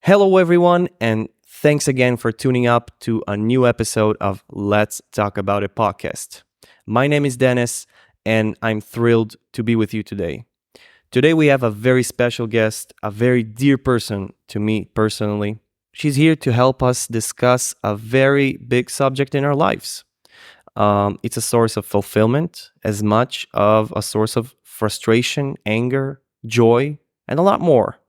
Hello, everyone, and thanks again for tuning up to a new episode of Let's Talk About It podcast. My name is Dennis, and I'm thrilled to be with you today. Today, we have a very special guest, a very dear person to me personally. She's here to help us discuss a very big subject in our lives. It's a source of fulfillment as much of a source of frustration, anger, joy, and a lot more.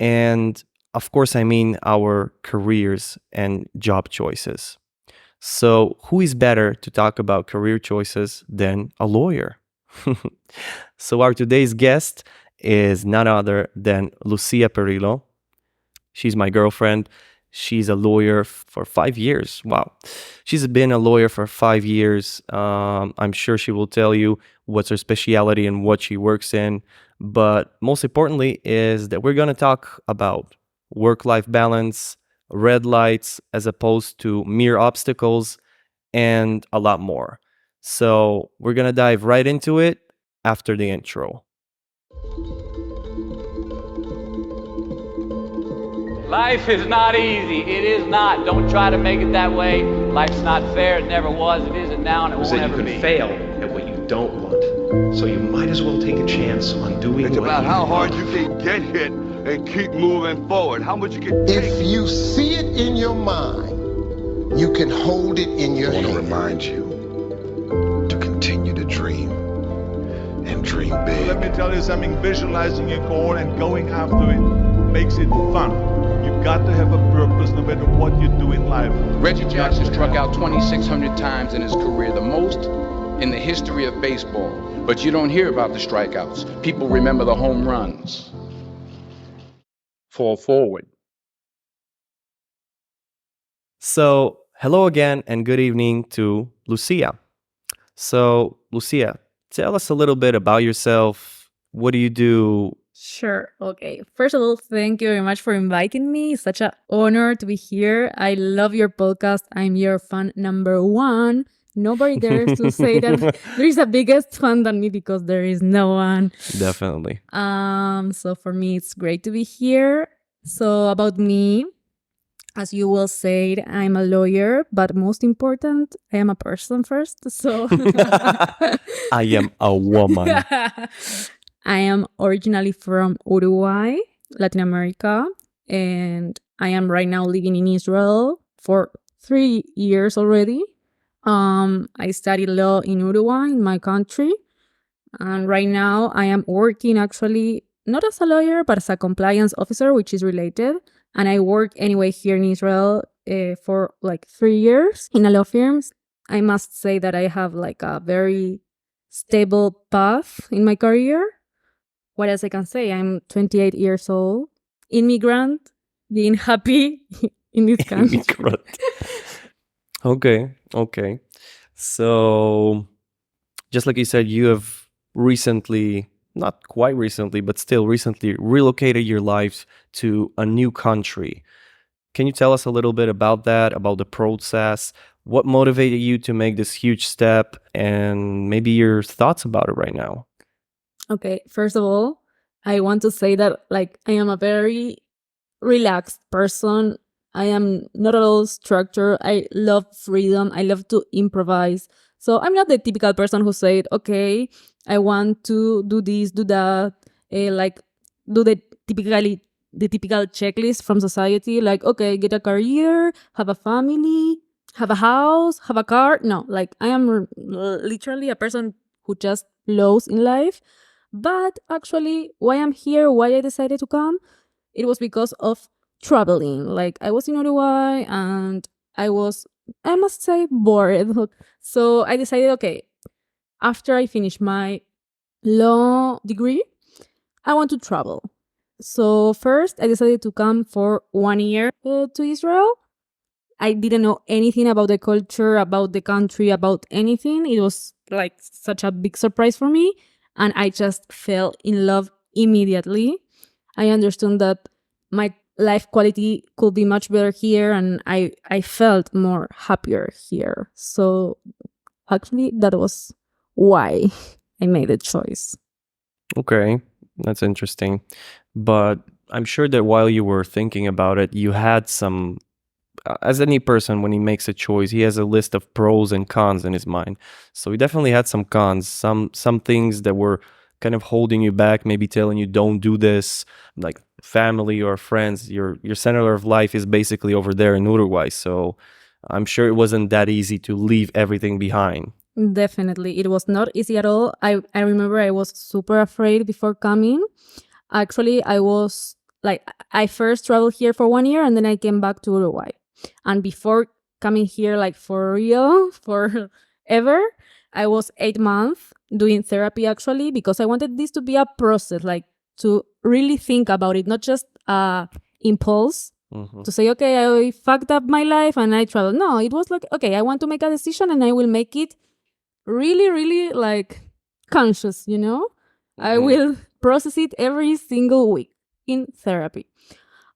And of course, I mean our careers and job choices. So, who is better to talk about career choices than a lawyer? So, our today's guest is none other than Lucia Perillo. She's my girlfriend. She's a lawyer for 5 years. Wow. She's been a lawyer for 5 years. I'm sure she will tell you what's her specialty and what she works in. But most importantly is that we're going to talk about work-life balance, red lights as opposed to mere obstacles, and a lot more. So we're going to dive right into it after the intro. Life is not easy. It is not. Don't try to make it that way. Life's not fair. It never was. It isn't now, and it won't That ever you be. can fail at what you don't want. So you might as well take a chance on doing It's what about you how love. hard you can get hit and keep moving forward. How much you can take. If you see it in your mind, you can hold it in your I want to hand. remind you to continue to dream and dream Let me big. tell you something, visualizing your goal and going after it makes it fun. You've got to have a purpose no matter what you do in life. Reggie Jackson struck out 2,600 times in his career, the most in the history of baseball. But you don't hear about the strikeouts. People remember the home runs. Fall forward. So, hello again and good evening to Lucia. So, Lucia, tell us a little bit about yourself. What do you do? Sure. Okay. First of all, thank you very much for inviting me. It's such an honor to be here. I love your podcast. I'm your fan number one. Nobody dares to say that there is a biggest fan than me because there is no one. Definitely. So for me, it's great to be here. So about me, as you will say, I'm a lawyer, but most important, I am a person first. So I am a woman. I am originally from Uruguay, Latin America, and I am right now living in Israel for 3 years already. I studied law in Uruguay, in my country, and right now I am working actually not as a lawyer, but as a compliance officer, which is related. And I work anyway here in Israel for like 3 years in a law firm. I must say that I have like a very stable path in my career. What else I can say? I'm 28 years old, immigrant, being happy in this country. Immigrant. Okay. So, just like you said, you have recently, not quite recently, but still recently relocated your life to a new country. Can you tell us a little bit about that, about the process? What motivated you to make this huge step and maybe your thoughts about it right now? Okay, first of all, I want to say that like I am a very relaxed person. I am not at all structured. I love freedom. I love to improvise. So I'm not the typical person who said, okay, I want to do this, do that, like do the typical checklist from society, like, okay, get a career, have a family, have a house, have a car. No, like I am literally a person who just flows in life. But actually, why I'm here, why I decided to come, it was because of traveling. Like I was in Uruguay and I must say, bored. So I decided, okay, after I finish my law degree, I want to travel. So first, I decided to come for 1 year to Israel. I didn't know anything about the culture, about the country, about anything. It was like such a big surprise for me. And I just fell in love immediately. I understood that my life quality could be much better here, and I felt more happier here. So actually, that was why I made the choice. Okay, that's interesting. But I'm sure that while you were thinking about it, you had some, as any person, when he makes a choice, he has a list of pros and cons in his mind. So he definitely had some cons, some things that were kind of holding you back, maybe telling you don't do this, like family or friends. Your center of life is basically over there in Uruguay. So I'm sure it wasn't that easy to leave everything behind. Definitely. It was not easy at all. I remember I was super afraid before coming. Actually, I was like, I first traveled here for 1 year and then I came back to Uruguay. And before coming here, like for real, for ever, I was 8 months doing therapy actually, because I wanted this to be a process, like to really think about it, not just impulse to say, okay, I fucked up my life and I travel. No, it was like, okay, I want to make a decision and I will make it really, really like conscious, you know? I will process it every single week in therapy.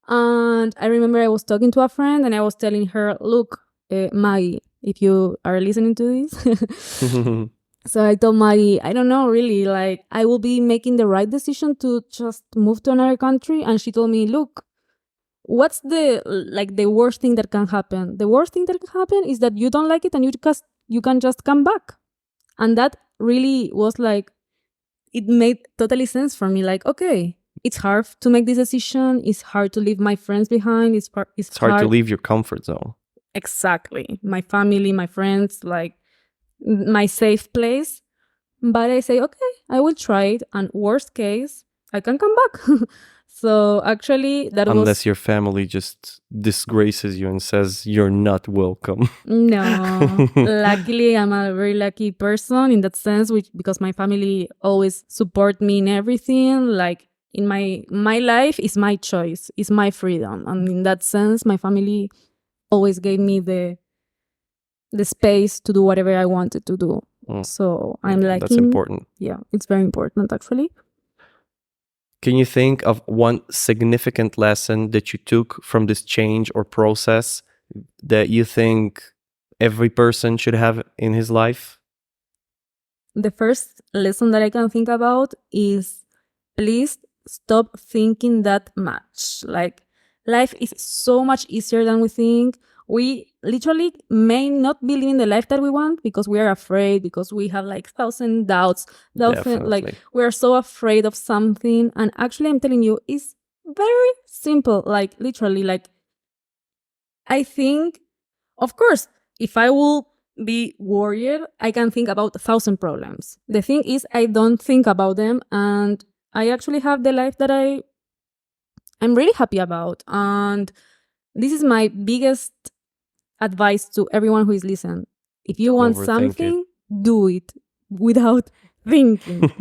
And I remember I was talking to a friend and I was telling her, look, Maggie, if you are listening to this. So I told Maggie, I don't know really, like I will be making the right decision to just move to another country. And she told me, look, what's the worst thing that can happen? The worst thing that can happen is that you don't like it and you can just come back. And that really was like, it made totally sense for me. Like, okay, it's hard to make this decision. It's hard to leave my friends behind. It's hard to leave your comfort zone. Exactly. My family, my friends, like my safe place. But I say, okay, I will try it. And worst case, I can come back. So actually, unless your family just disgraces you and says you're not welcome. No, luckily I'm a very lucky person in that sense, because my family always support me in everything. Like in my life is my choice, is my freedom, and in that sense, my family always gave me the space to do whatever I wanted to do. So I'm lucky. That's important. Yeah, it's very important actually. Can you think of one significant lesson that you took from this change or process that you think every person should have in his life? The first lesson that I can think about is, please stop thinking that much. Like, life is so much easier than we think. We literally may not be living the life that we want because we are afraid, because we have like 1,000 doubts. Like, we are so afraid of something. And actually, I'm telling you, it's very simple. Like, literally, like, I think, of course, if I will be worried, I can think about 1,000 problems. The thing is, I don't think about them, and I actually have the life that I'm really happy about. And this is my biggest advice to everyone who is listening. If you want something, do it without thinking.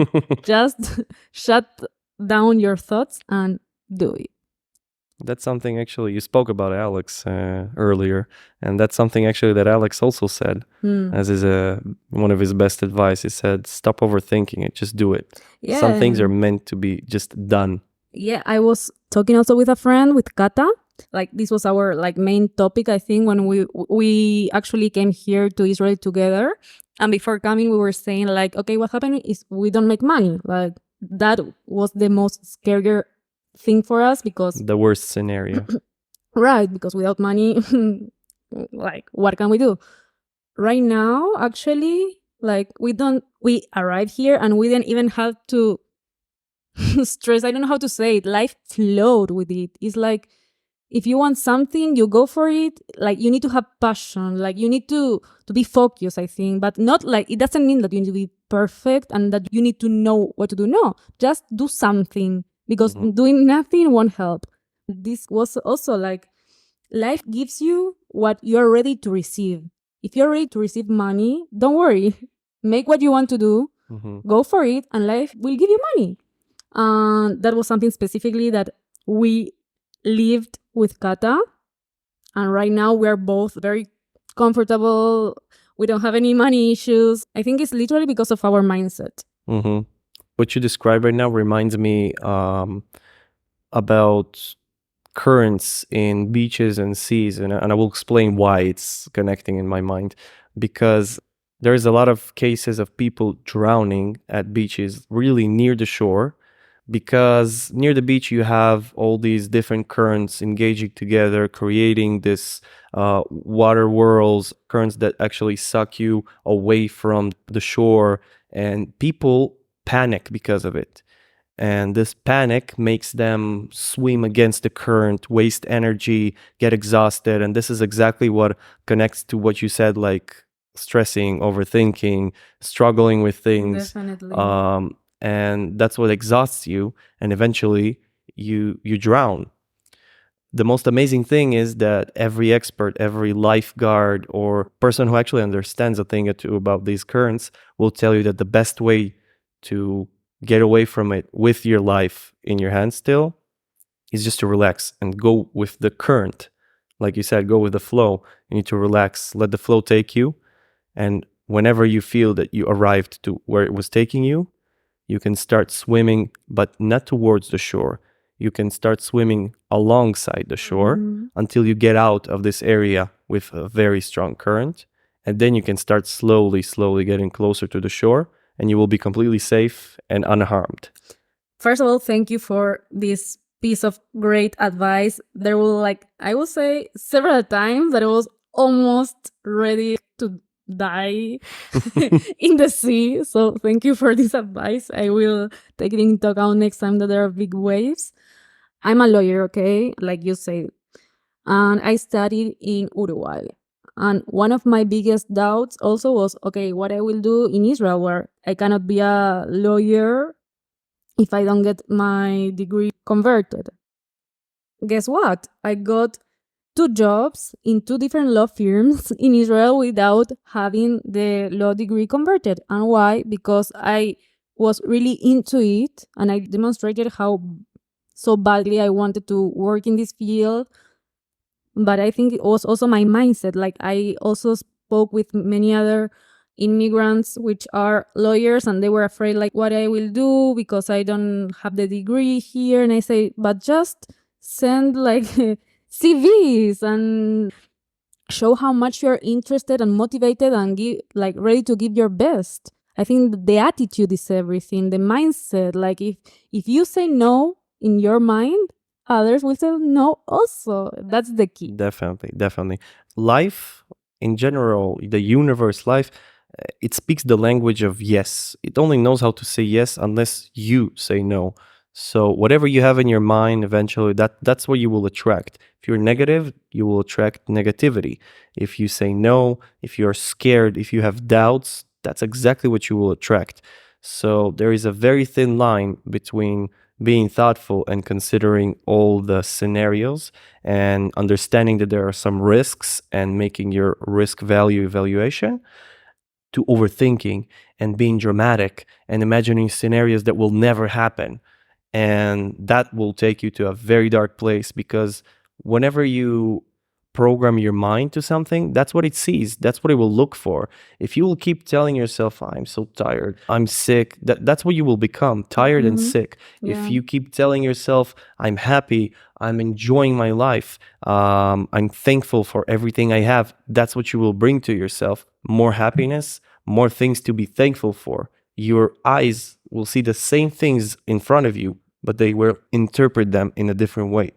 Just shut down your thoughts and do it. That's something actually you spoke about Alex earlier, and that's something actually that Alex also said as is one of his best advice. He said, stop overthinking it, just do it. Yeah. Some things are meant to be just done. Yeah, I was talking also with a friend, with Kata. Like, this was our like main topic, I think, when we actually came here to Israel together. And before coming, we were saying like, okay, what happened is we don't make money. Like, that was the most scarier thing for us, because the worst scenario. Right, because without money, like, what can we do? Right now, actually, like, we arrived here and we didn't even have to stress. I don't know how to say it. Life flowed with it. It's like, if you want something, you go for it. Like, you need to have passion. Like, you need to be focused, I think. But not like, it doesn't mean that you need to be perfect and that you need to know what to do. No, just do something, because doing nothing won't help. This was also like, life gives you what you're ready to receive. If you're ready to receive money, don't worry. Make what you want to do. Go for it, and life will give you money. That was something specifically that we lived with Kata, and right now we're both very comfortable. We don't have any money issues. I think it's literally because of our mindset. What you describe right now reminds me about currents in beaches and seas, and I will explain why it's connecting in my mind. Because there's a lot of cases of people drowning at beaches really near the shore, because near the beach you have all these different currents engaging together, creating this water whirls, currents that actually suck you away from the shore, and people panic because of it. And this panic makes them swim against the current, waste energy, get exhausted. And this is exactly what connects to what you said, like stressing, overthinking, struggling with things. Definitely. And that's what exhausts you. And eventually you drown. The most amazing thing is that every expert, every lifeguard or person who actually understands a thing or two about these currents will tell you that the best way to get away from it with your life in your hands still is just to relax and go with the current. Like you said, go with the flow. You need to relax, let the flow take you. And whenever you feel that you arrived to where it was taking you, you can start swimming, but not towards the shore. You can start swimming alongside the shore until you get out of this area with a very strong current. And then you can start slowly getting closer to the shore, and you will be completely safe and unharmed. First of all, thank you for this piece of great advice. There were, like, I will say several times that I was almost ready to die in the sea. So thank you for this advice. I will take it into account next time that there are big waves. I'm a lawyer, okay, like you say, and I studied in Uruguay. And one of my biggest doubts also was, okay, what I will do in Israel, where I cannot be a lawyer if I don't get my degree converted. Guess what? I got 2 jobs in 2 different law firms in Israel without having the law degree converted. And why? Because I was really into it, and I demonstrated how so badly I wanted to work in this field. But I think it was also my mindset. Like, I also spoke with many other immigrants which are lawyers, and they were afraid, like, what I will do because I don't have the degree here. And I say, but just send like CVs and show how much you're interested and motivated and give, like, ready to give your best. I think the attitude is everything, the mindset. Like, if you say no in your mind, others will say no also. That's the key. Definitely. Life in general, the universe, life, it speaks the language of yes. It only knows how to say yes unless you say no. So whatever you have in your mind, eventually that's what you will attract. If you're negative, you will attract negativity. If you say no, if you're scared, if you have doubts, that's exactly what you will attract. So there is a very thin line between being thoughtful and considering all the scenarios and understanding that there are some risks and making your risk value evaluation, to overthinking and being dramatic and imagining scenarios that will never happen. And that will take you to a very dark place, because whenever you program your mind to something, that's what it sees, that's what it will look for. If you will keep telling yourself, I'm so tired, I'm sick, that's what you will become, tired and sick. Yeah. If you keep telling yourself, I'm happy, I'm enjoying my life, I'm thankful for everything I have, that's what you will bring to yourself. More happiness, more things to be thankful for. Your eyes will see the same things in front of you, but they will interpret them in a different way.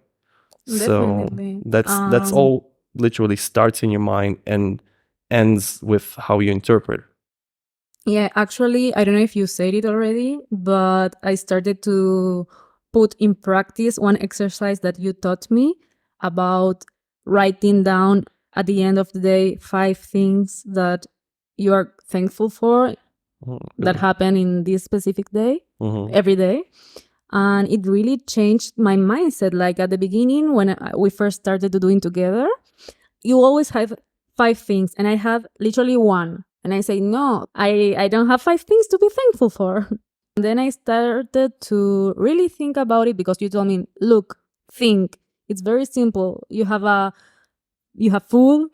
Definitely. So that's all literally starts in your mind and ends with how you interpret. Yeah, actually, I don't know if you said it already, but I started to put in practice one exercise that you taught me about writing down at the end of the day 5 things that you are thankful for that happen in this specific day, every day. And it really changed my mindset. Like, at the beginning, when we first started doing together, you always have 5 things, and I have literally 1. And I say, no, I don't have 5 things to be thankful for. And then I started to really think about it, because you told me, look, think. It's very simple. You have food,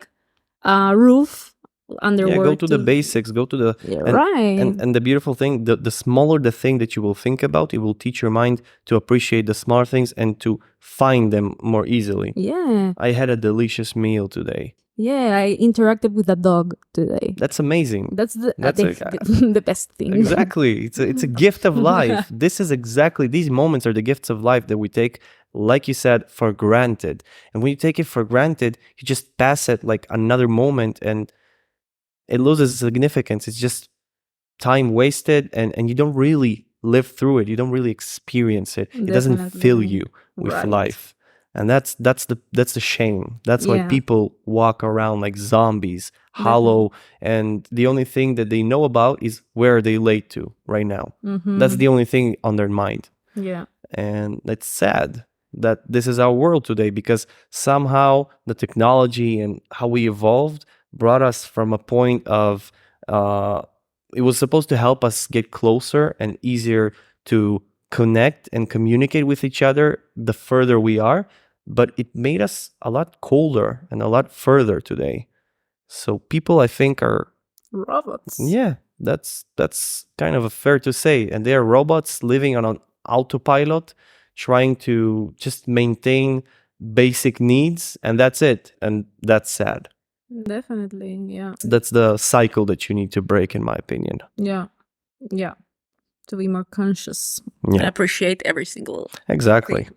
a roof, underworld. Go to the basics, go to the right. and the beautiful thing, the smaller the thing that you will think about, it will teach your mind to appreciate the small things and to find them more easily. Yeah. I had a delicious meal today. Yeah, I interacted with a dog today. That's amazing. That's the best thing. Exactly. It's a gift of life. This is exactly, these moments are the gifts of life that we take, like you said, for granted. And when you take it for granted, you just pass it like another moment and it loses significance. It's just time wasted and you don't really live through it. You don't really experience it. It doesn't fill you with life. And that's the shame. That's why people walk around like zombies, hollow, and the only thing that they know about is where they late to right now. That's the only thing on their mind. Yeah. And it's sad that this is our world today, because somehow the technology and how we evolved brought us from a point of it was supposed to help us get closer and easier to connect and communicate with each other the further we are, but it made us a lot colder and a lot further today. So people, I think, are robots. Yeah, that's kind of fair to say. And they are robots living on an autopilot, trying to just maintain basic needs, and that's it. And that's sad. Definitely, yeah. That's the cycle that you need to break, in my opinion. Yeah. To be more conscious Yeah. and appreciate every single Exactly. thing.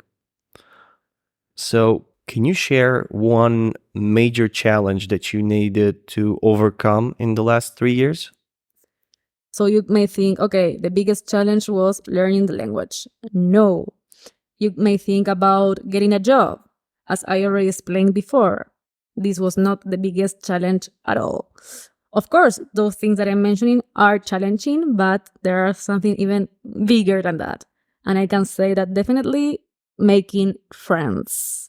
So, can you share one major challenge that you needed to overcome in the last 3 years? So you may think, okay, the biggest challenge was learning the language. No. You may think about getting a job. As I already explained before, this was not the biggest challenge at all. Of course, those things that I'm mentioning are challenging, but there are something even bigger than that. And I can say that definitely making friends.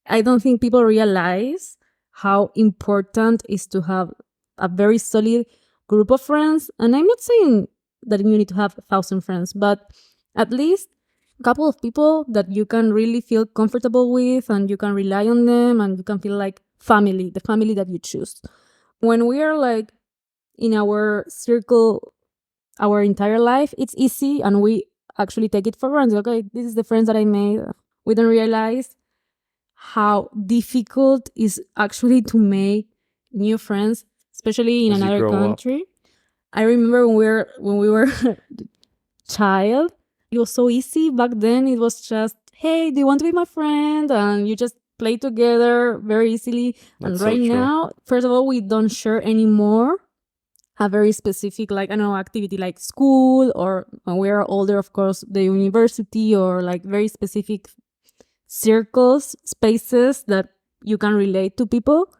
I don't think people realize how important it is to have a very solid group of friends. And I'm not saying that you need to have 1,000 friends, but at least a couple of people that you can really feel comfortable with and you can rely on them and you can feel like family, the family that you choose. When we are like in our circle, our entire life, it's easy and we actually take it for granted. Okay, this is the friends that I made. We don't realize how difficult it is actually to make new friends, especially in As you another grow up. country. I remember when we were child, it was so easy back then. It was just, hey, do you want to be my friend? And you just play together very easily. That's and so right true. now, first of all, we don't share anymore a very specific, like, I don't know, activity like school, or when we are older, of course, the university, or like very specific circles, spaces that you can relate to people.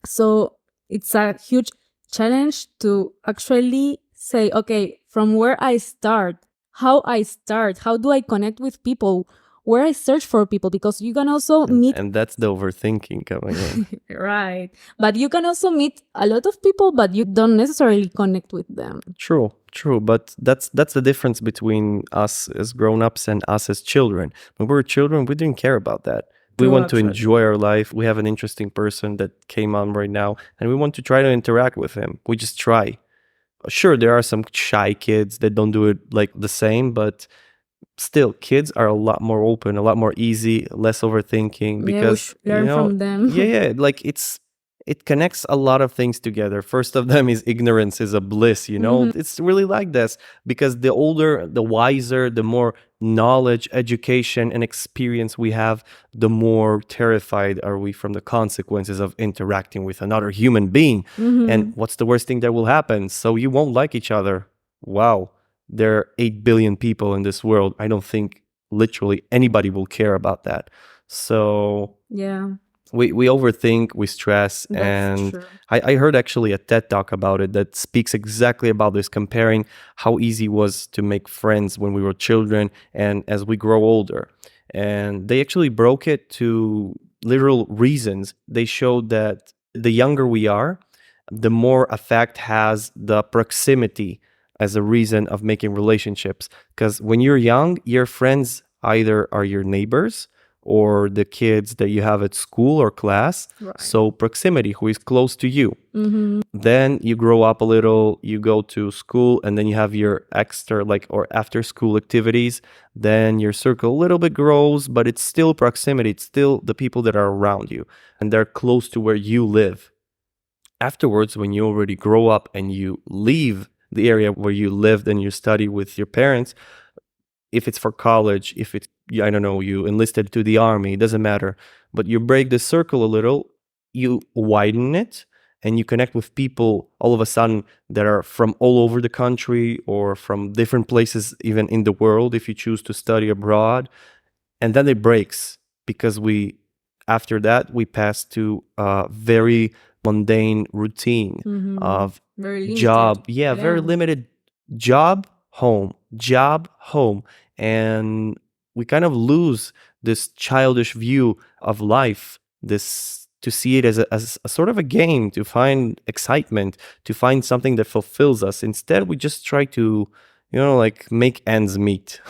So it's a huge challenge to actually say, okay, from where I start, how do I connect with people, where I search for people, because you can also meet And that's the overthinking coming in. right, but you can also meet a lot of people, but you don't necessarily connect with them. True, but that's the difference between us as grown-ups and us as children. When we were children, we didn't care about that. We True, want to actually. enjoy our life. We have an interesting person that came on right now, and we want to try to interact with him. We just try. Sure, there are some shy kids that don't do it like the same, but still, kids are a lot more open, a lot more easy, less overthinking, Yeah, we because should learn from them. yeah, like it connects a lot of things together. First of them is ignorance is a bliss, It's really like this, because the older, the wiser, the more knowledge, education, and experience we have, the more terrified are we from the consequences of interacting with another human being. And what's the worst thing that will happen? So you won't like each other. Wow. There are 8 billion people in this world. I don't think literally anybody will care about that. So Yeah, we overthink, we stress, that's and true. I heard actually a TED Talk about it that speaks exactly about this, comparing how easy it was to make friends when we were children and as we grow older. And they actually broke it to literal reasons. They showed that the younger we are, the more effect has the proximity as a reason of making relationships. Because when you're young, your friends either are your neighbors or the kids that you have at school or class. Right. So proximity, who is close to you. Mm-hmm. Then you grow up a little, you go to school, and then you have your extra or after school activities. Then your circle a little bit grows, but it's still proximity. It's still the people that are around you and they're close to where you live. Afterwards, when you already grow up and you leave the area where you lived and you study with your parents, if it's for college, if it's, I don't know, you enlisted to the army, it doesn't matter. But you break the circle a little, you widen it, and you connect with people all of a sudden that are from all over the country or from different places, even in the world, if you choose to study abroad. And then it breaks because after that, we pass to a very mundane routine of Very limited. job. Yeah, very limited job, home, job, home. And we kind of lose this childish view of life, to see it as a sort of a game, to find excitement, to find something that fulfills us. Instead, we just try to, like make ends meet.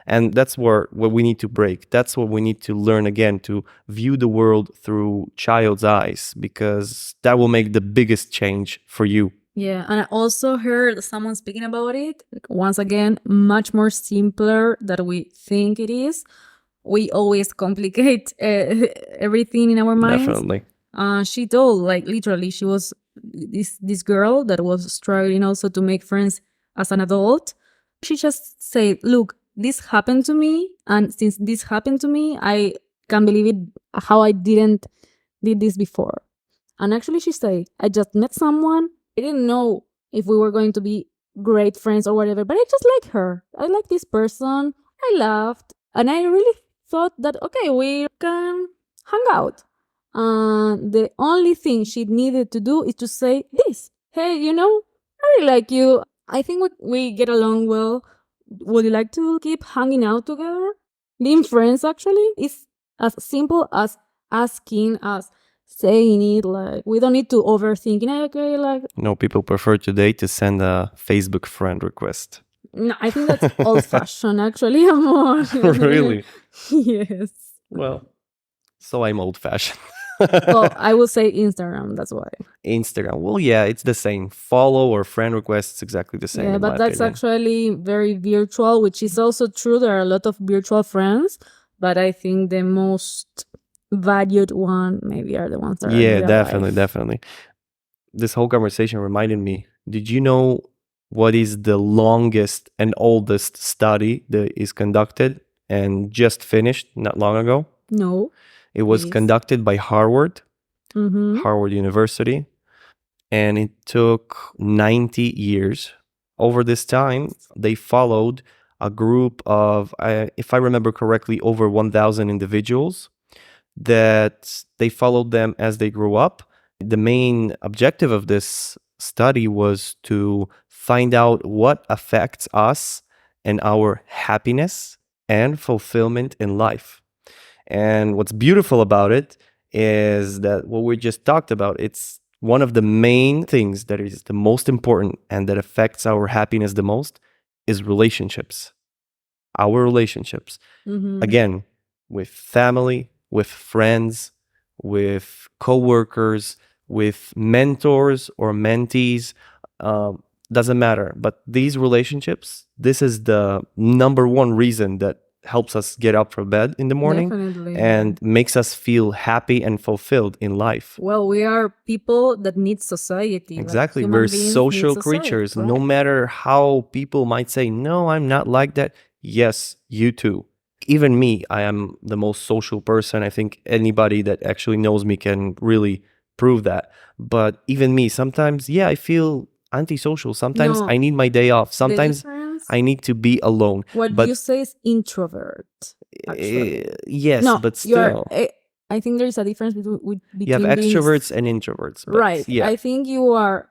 And that's what we need to break. That's what we need to learn again, to view the world through child's eyes, because that will make the biggest change for you. Yeah, and I also heard someone speaking about it. Once again, much more simpler than we think it is. We always complicate everything in our minds. Definitely. She told, like, literally, she was this girl that was struggling also to make friends as an adult. She just said, look, this happened to me, and since this happened to me, I can't believe it, how I did this before. And actually, she said, I just met someone. I didn't know if we were going to be great friends or whatever, but I just like her. I like this person. I laughed, and I really thought that, okay, we can hang out. The only thing she needed to do is to say this. Hey, I really like you. I think we get along well. Would you like to keep hanging out together? Being friends, actually, is as simple as asking, as saying it. Like, we don't need to overthink it. Okay, like, No, people prefer today to send a Facebook friend request. no, I think that's old-fashioned, actually. Amor. Really? Yes. Well, so I'm old-fashioned. Well, I will say Instagram, that's why. Instagram. Well, yeah, it's the same. Follow or friend request, it's exactly the same. Yeah, in but my that's opinion. actually very virtual, which is also true. There are a lot of virtual friends, but I think the most valued one maybe are the ones that are in Yeah, real definitely, life. definitely. This whole conversation reminded me, did you know what is the longest and oldest study that is conducted and just finished not long ago? No. It was Please. conducted by Harvard Mm-hmm. University, and it took 90 years. Over this time, they followed a group of, if I remember correctly, over 1,000 individuals, that they followed them as they grew up. The main objective of this study was to find out what affects us and our happiness and fulfillment in life. And what's beautiful about it is that what we just talked about, it's one of the main things that is the most important and that affects our happiness the most is relationships. Our relationships. Mm-hmm. Again, with family, with friends, with coworkers, with mentors or mentees, doesn't matter. But these relationships, this is the number one reason that helps us get up from bed in the morning. Definitely. And makes us feel happy and fulfilled in life. Well, we are people that need society. Exactly. Like, We're human beings social need society, creatures. No correct? matter how people might say, no, I'm not like that. Yes, you too. Even me, I am the most social person. I think anybody that actually knows me can really prove that. But even me, sometimes, I feel antisocial. Sometimes No, I need my day off. Sometimes difference, I need to be alone. what But you say is introvert, actually. yes, No, but you're. still. I think there is a difference between You have being extroverts and introverts. But right. Yeah. I think you are.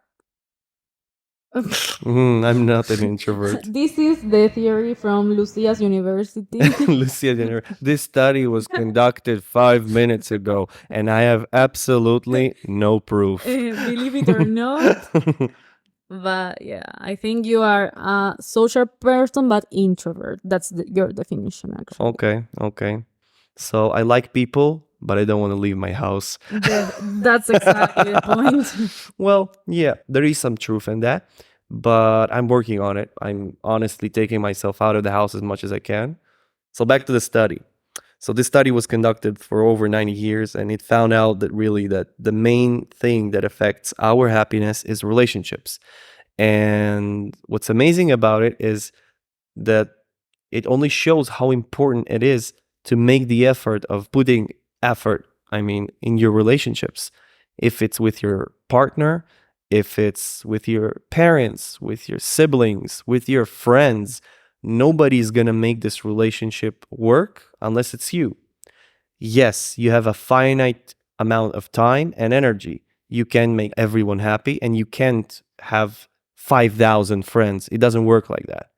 I'm not an introvert. This is the theory from Lucia's university. Lucia, this study was conducted 5 minutes ago, and I have absolutely no proof. Believe it or not. But yeah, I think you are a social person, but introvert. That's your definition, actually. Okay. So I like people, but I don't want to leave my house. That's exactly the point. Well, yeah, there is some truth in that, but I'm working on it. I'm honestly taking myself out of the house as much as I can. So back to the study. So this study was conducted for over 90 years, and it found out that really that the main thing that affects our happiness is relationships. And what's amazing about it is that it only shows how important it is to make the effort of putting effort, in your relationships. If it's with your partner, if it's with your parents, with your siblings, with your friends, nobody's gonna make this relationship work unless it's you. Yes, you have a finite amount of time and energy. You can make everyone happy, and you can't have 5,000 friends. It doesn't work like that.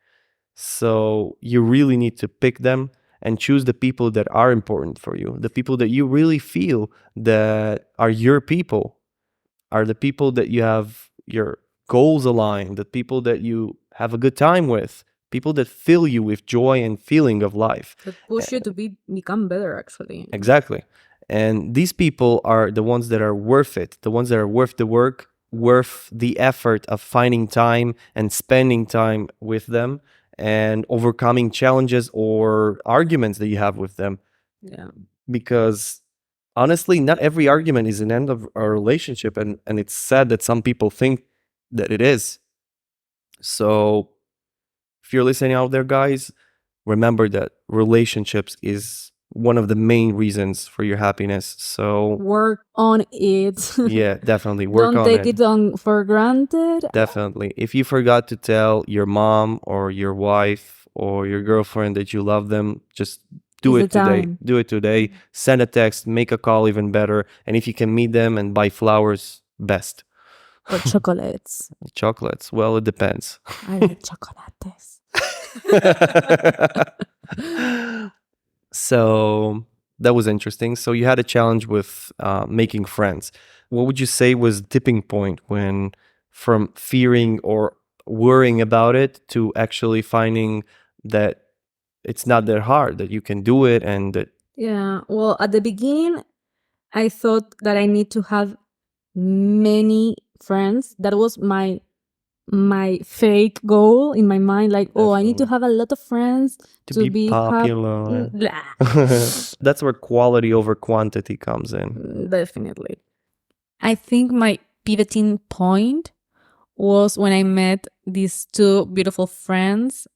So you really need to pick them and choose the people that are important for you, the people that you really feel that are your people, are the people that you have your goals aligned, the people that you have a good time with, people that fill you with joy and feeling of life. That push you to become better, actually. Exactly. And these people are the ones that are worth it, the ones that are worth the work, worth the effort of finding time and spending time with them and overcoming challenges or arguments that you have with them. Yeah. Because honestly, not every argument is an end of a relationship, and it's sad that some people think that it is. So if you're listening out there, guys, remember that relationships is one of the main reasons for your happiness. So Work on it. yeah, definitely work Don't on take it. it on for granted. Definitely. If you forgot to tell your mom or your wife or your girlfriend that you love them, just do It's it the today. time. Do it today. Send a text, make a call, even better. And if you can meet them and buy flowers, best. Or chocolates. Chocolates, well, it depends. I like chocolates. So that was interesting. So you had a challenge with making friends. What would you say was the tipping point when from fearing or worrying about it to actually finding that it's not that hard, that you can do it, and that Yeah. Well, at the beginning, I thought that I need to have many friends. That was my fake goal in my mind. Like, oh, I need to have a lot of friends to be popular. Blah. That's where quality over quantity comes in. Definitely. I think my pivoting point was when I met these two beautiful friends,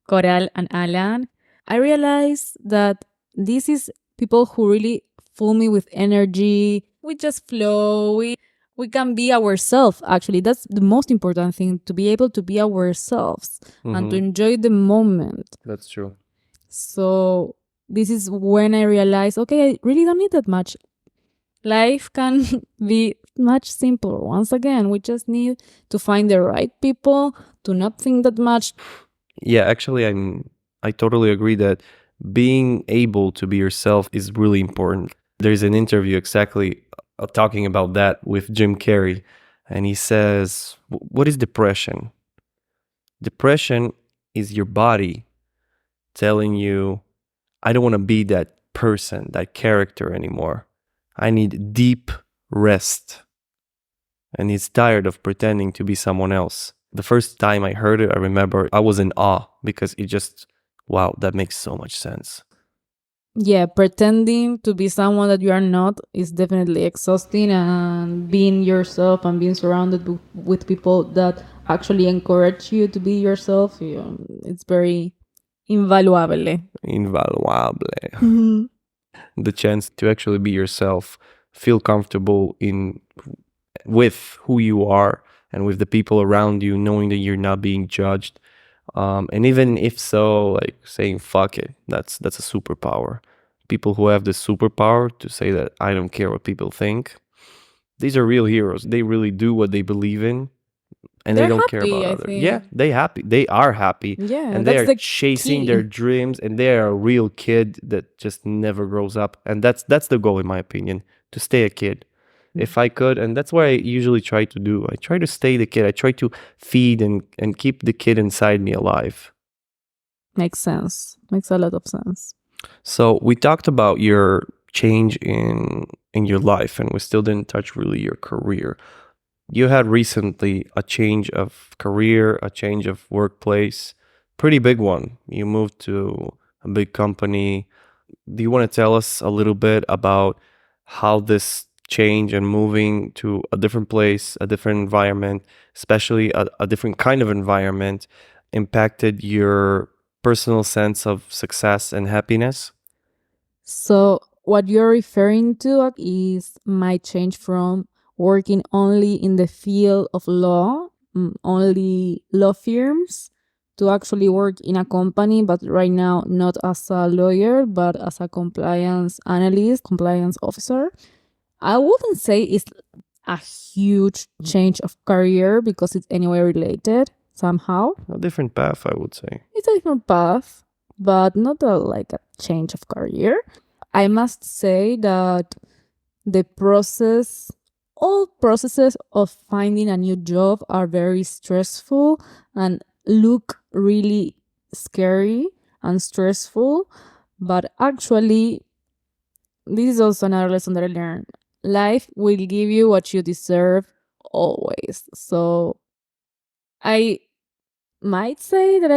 Coral and Alan. I realized that this is people who really fill me with energy. We just flow. We can be ourselves, actually. That's the most important thing, to be able to be ourselves and to enjoy the moment. That's true. So this is when I realized, okay, I really don't need that much. Life can be much simpler. Once again, we just need to find the right people, to not think that much. Yeah, actually, I totally agree that being able to be yourself is really important. There's an interview exactly talking about that with Jim Carrey, and he says, "What is depression? Depression is your body telling you, I don't want to be that person, that character anymore. I need deep rest." And he's tired of pretending to be someone else. The first time I heard it, I remember I was in awe because it just, wow, that makes so much sense. Yeah, pretending to be someone that you are not is definitely exhausting, and being yourself and being surrounded with people that actually encourage you to be yourself, it's very invaluable. Invaluable. The chance to actually be yourself, feel comfortable with who you are and with the people around you, knowing that you're not being judged. And even if so, like saying fuck it, that's a superpower. People who have the superpower to say that I don't care what people think, these are real heroes. They really do what they believe in, and They're they don't care happy, about I others. think. Yeah, they are happy. Yeah, And they that's are the chasing key. their dreams, and they are a real kid that just never grows up. And that's the goal, in my opinion, to stay a kid. If I could, and that's what I usually try to do. I try to stay the kid. I try to feed and keep the kid inside me alive. Makes sense. Makes a lot of sense. So we talked about your change in your life, and we still didn't touch really your career. You had recently a change of career, a change of workplace, pretty big one. You moved to a big company. Do you want to tell us a little bit about how this change and moving to a different place, a different environment, especially a different kind of environment, impacted your personal sense of success and happiness? So, what you're referring to is my change from working only in the field of law, only law firms, to actually work in a company, but right now not as a lawyer, but as a compliance analyst, compliance officer. I wouldn't say it's a huge change of career because it's anyway related somehow. A different path, I would say. It's a different path, but not like a change of career. I must say that the process, all processes of finding a new job are very stressful and look really scary and stressful. But actually, this is also another lesson that I learned. Life will give you what you deserve always. So I might say that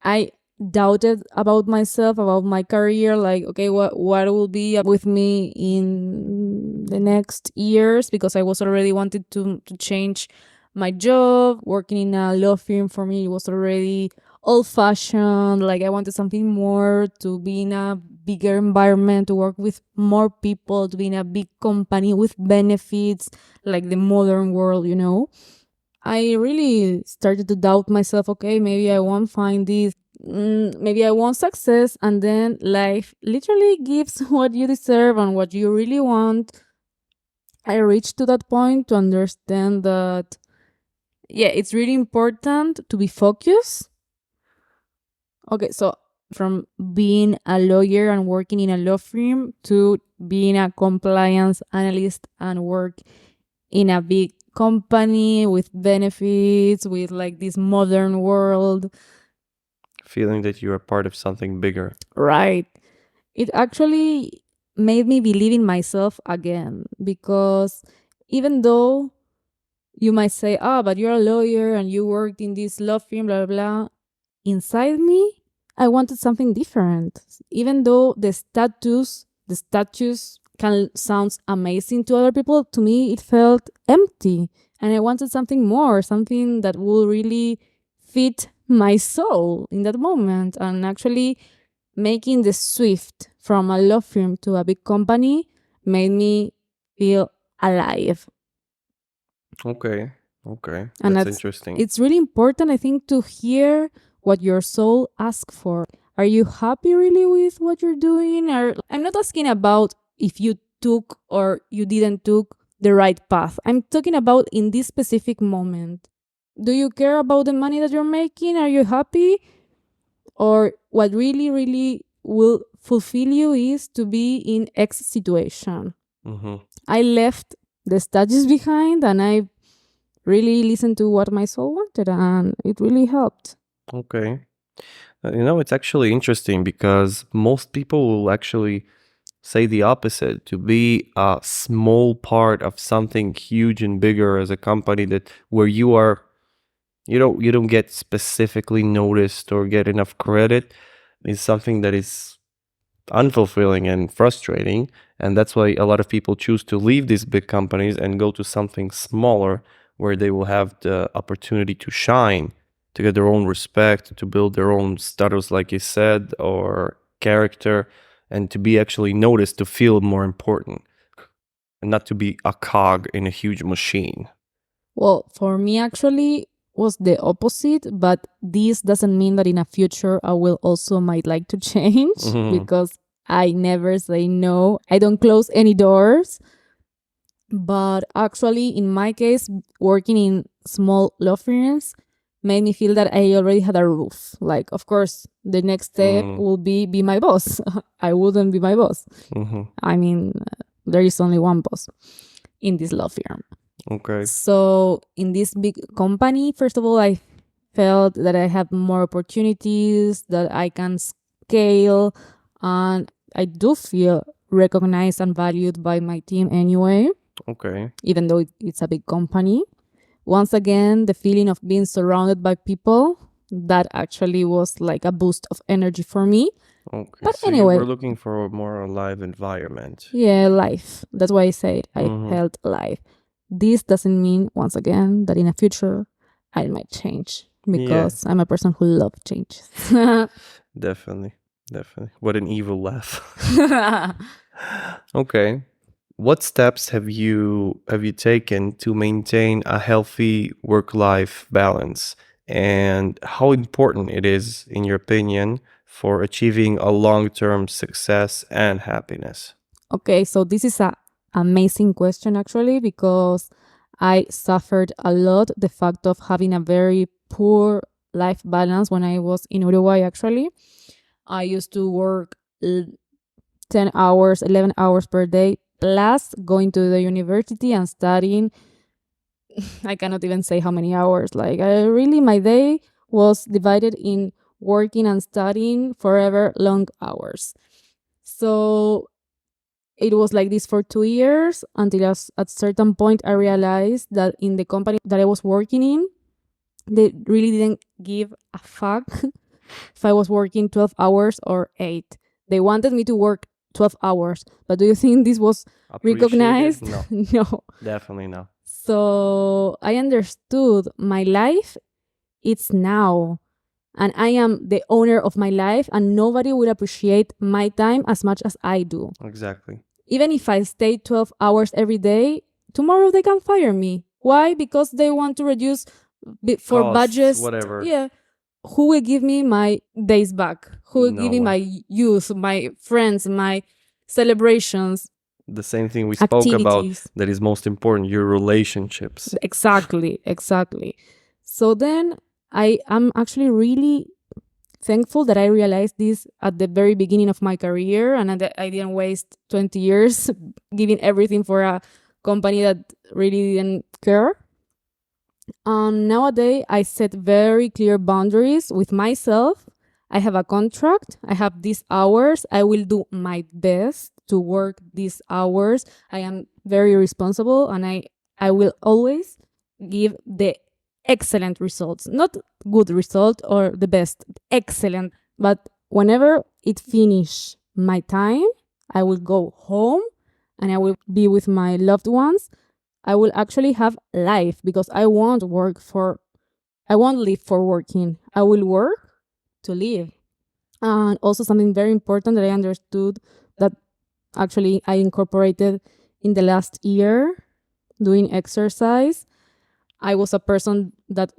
I doubted about myself, about my career, like, okay, what will be with me in the next years, because I was already wanted to change my job. Working in a law firm for me was already old fashioned. Like, I wanted something more, to be in a bigger environment, to work with more people, to be in a big company with benefits, like the modern world, you know. I really started to doubt myself. Okay, maybe I won't find this. Maybe I won't success. And then life literally gives what you deserve and what you really want. I reached to that point to understand that, yeah, it's really important to be focused. Okay, so from being a lawyer and working in a law firm to being a compliance analyst and work in a big company with benefits, with like this modern world. Feeling that you are part of something bigger. Right. It actually made me believe in myself again, because even though you might say, but you're a lawyer and you worked in this law firm, blah, blah, blah. Inside me, I wanted something different. Even though the status can sounds amazing to other people, to me it felt empty, and I wanted something more, something that will really fit my soul in that moment. And actually making the shift from a law firm to a big company made me feel alive. Okay. And That's interesting. It's really important, I think, to hear what your soul asks for. Are you happy really with what you're doing? Or I'm not asking about if you took or you didn't took the right path. I'm talking about in this specific moment. Do you care about the money that you're making? Are you happy? Or what really, really will fulfill you is to be in X situation. I left the studies behind and I really listened to what my soul wanted, and it really helped. Okay. It's actually interesting because most people will actually say the opposite, to be a small part of something huge and bigger as a company that where you are, you don't get specifically noticed or get enough credit, is something that is unfulfilling and frustrating. And that's why a lot of people choose to leave these big companies and go to something smaller where they will have the opportunity to shine, to get their own respect, to build their own status, like you said, or character, and to be actually noticed, to feel more important, and not to be a cog in a huge machine. Well, for me, actually, was the opposite, but this doesn't mean that in a future I will also might like to change, because I never say no. I don't close any doors. But actually, in my case, working in small law firms made me feel that I already had a roof. Like, of course, the next step will be my boss. I wouldn't be my boss. I mean, there is only one boss in this law firm. Okay. So in this big company, first of all, I felt that I have more opportunities, that I can scale, and I do feel recognized and valued by my team anyway, Okay. even though it's a big company. Once again, the feeling of being surrounded by people, that actually was like a boost of energy for me. Okay. But so anyway. you were looking for a more alive environment. Yeah, life. That's why I said I Mhm. felt alive. This doesn't mean, once again, that in the future I might change, because I'm a person who loves changes. Definitely. Definitely. What an evil laugh. Okay. What steps have you taken to maintain a healthy work-life balance, and how important it is, in your opinion, for achieving a long-term success and happiness? Okay, so this is a amazing question actually, because I suffered a lot the fact of having a very poor life balance when I was in Uruguay actually. I used to work 10 hours, 11 hours per day, plus going to the university and studying. I cannot even say how many hours. Like, my day was divided in working and studying forever long hours. So it was like this for 2 years until at certain point I realized that in the company that I was working in, they really didn't give a fuck if I was working 12 hours or 8. They wanted me to work 12 hours. But do you think this was recognized? No, No. definitely no. So I understood my life, it's now. And I am the owner of my life, and nobody will appreciate my time as much as I do. Exactly. Even if I stay 12 hours every day, tomorrow they can fire me. Why? Because they want to reduce for Costs, budgets. whatever. Yeah. Who will give me my days back? Who will No give me one. my youth, my friends, my celebrations? The same thing we spoke about Activities. that is most important, your relationships. Exactly. So then I am actually really thankful that I realized this at the very beginning of my career, and that I didn't waste 20 years giving everything for a company that really didn't care. Nowadays, I set very clear boundaries with myself. I have a contract. I have these hours. I will do my best to work these hours. I am very responsible, and I will always give the excellent results. Not good result or the best, excellent. But whenever it finish my time, I will go home and I will be with my loved ones. I will actually have life, because I won't live for working. I will work to live. And also something very important that I understood, that actually I incorporated in the last year, doing exercise. I was a person that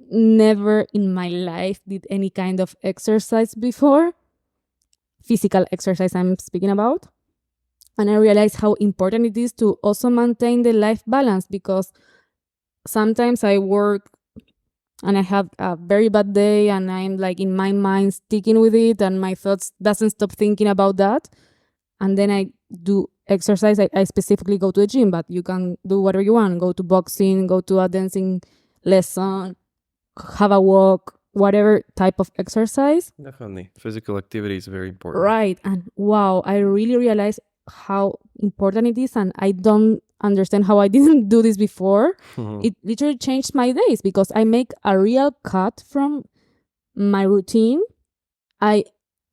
never in my life did any kind of exercise before. Physical exercise I'm speaking about. And I realized how important it is to also maintain the life balance, because sometimes I work and I have a very bad day and I'm like in my mind sticking with it, and my thoughts doesn't stop thinking about that. And then I do exercise. I specifically go to the gym, but you can do whatever you want. Go to boxing, go to a dancing lesson, have a walk, whatever type of exercise. Definitely. Physical activity is very important. Right. And wow, I really realized how important it is, and I don't understand how I didn't do this before. It literally changed my days, because I make a real cut from my routine. I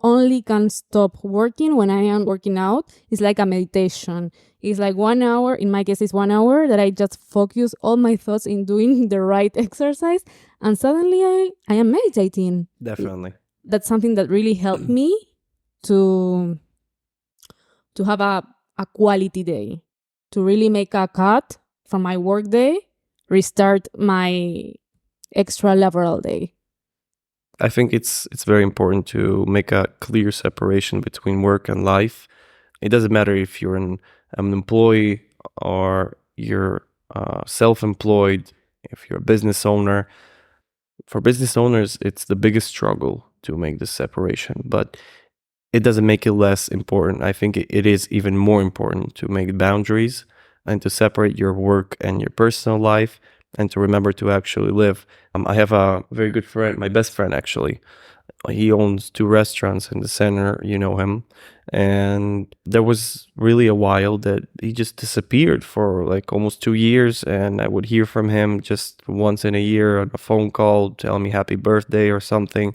only can stop working when I am working out. It's like a meditation. It's like 1 hour, in my case it's 1 hour, that I just focus all my thoughts in doing the right exercise, and suddenly I am meditating. Definitely. That's something that really helped me to have a quality day, to really make a cut from my work day, restart my extra laboral day. I think it's very important to make a clear separation between work and life. It doesn't matter if you're an employee or you're self-employed, if you're a business owner. For business owners, it's the biggest struggle to make this separation, but it doesn't make it less important. I think it is even more important to make boundaries and to separate your work and your personal life, and to remember to actually live. I have a very good friend, my best friend actually. He owns 2 restaurants in the center, you know him. And there was really a while that he just disappeared for like almost 2 years. And I would hear from him just once in a year on a phone call, telling me happy birthday or something.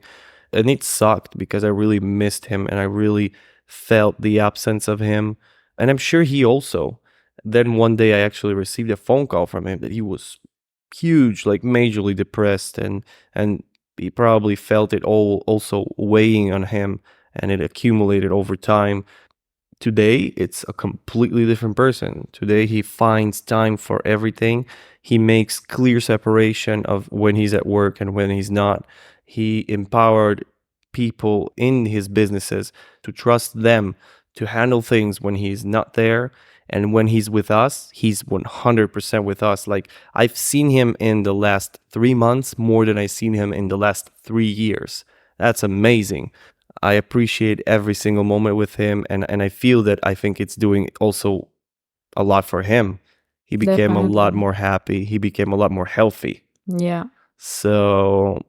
And it sucked because I really missed him and I really felt the absence of him. And I'm sure he also. Then one day I actually received a phone call from him that he was huge, like majorly depressed, and he probably felt it all also weighing on him, and it accumulated over time. Today it's a completely different person. Today he finds time for everything. He makes clear separation of when he's at work and when he's not. He empowered people in his businesses to trust them to handle things when he's not there. And when he's with us, he's 100% with us. Like, I've seen him in the last 3 months more than I've seen him in the last 3 years. That's amazing. I appreciate every single moment with him, and I feel that I think it's doing also a lot for him. He became a lot Definitely. more happy. He became a lot more healthy. Yeah. So,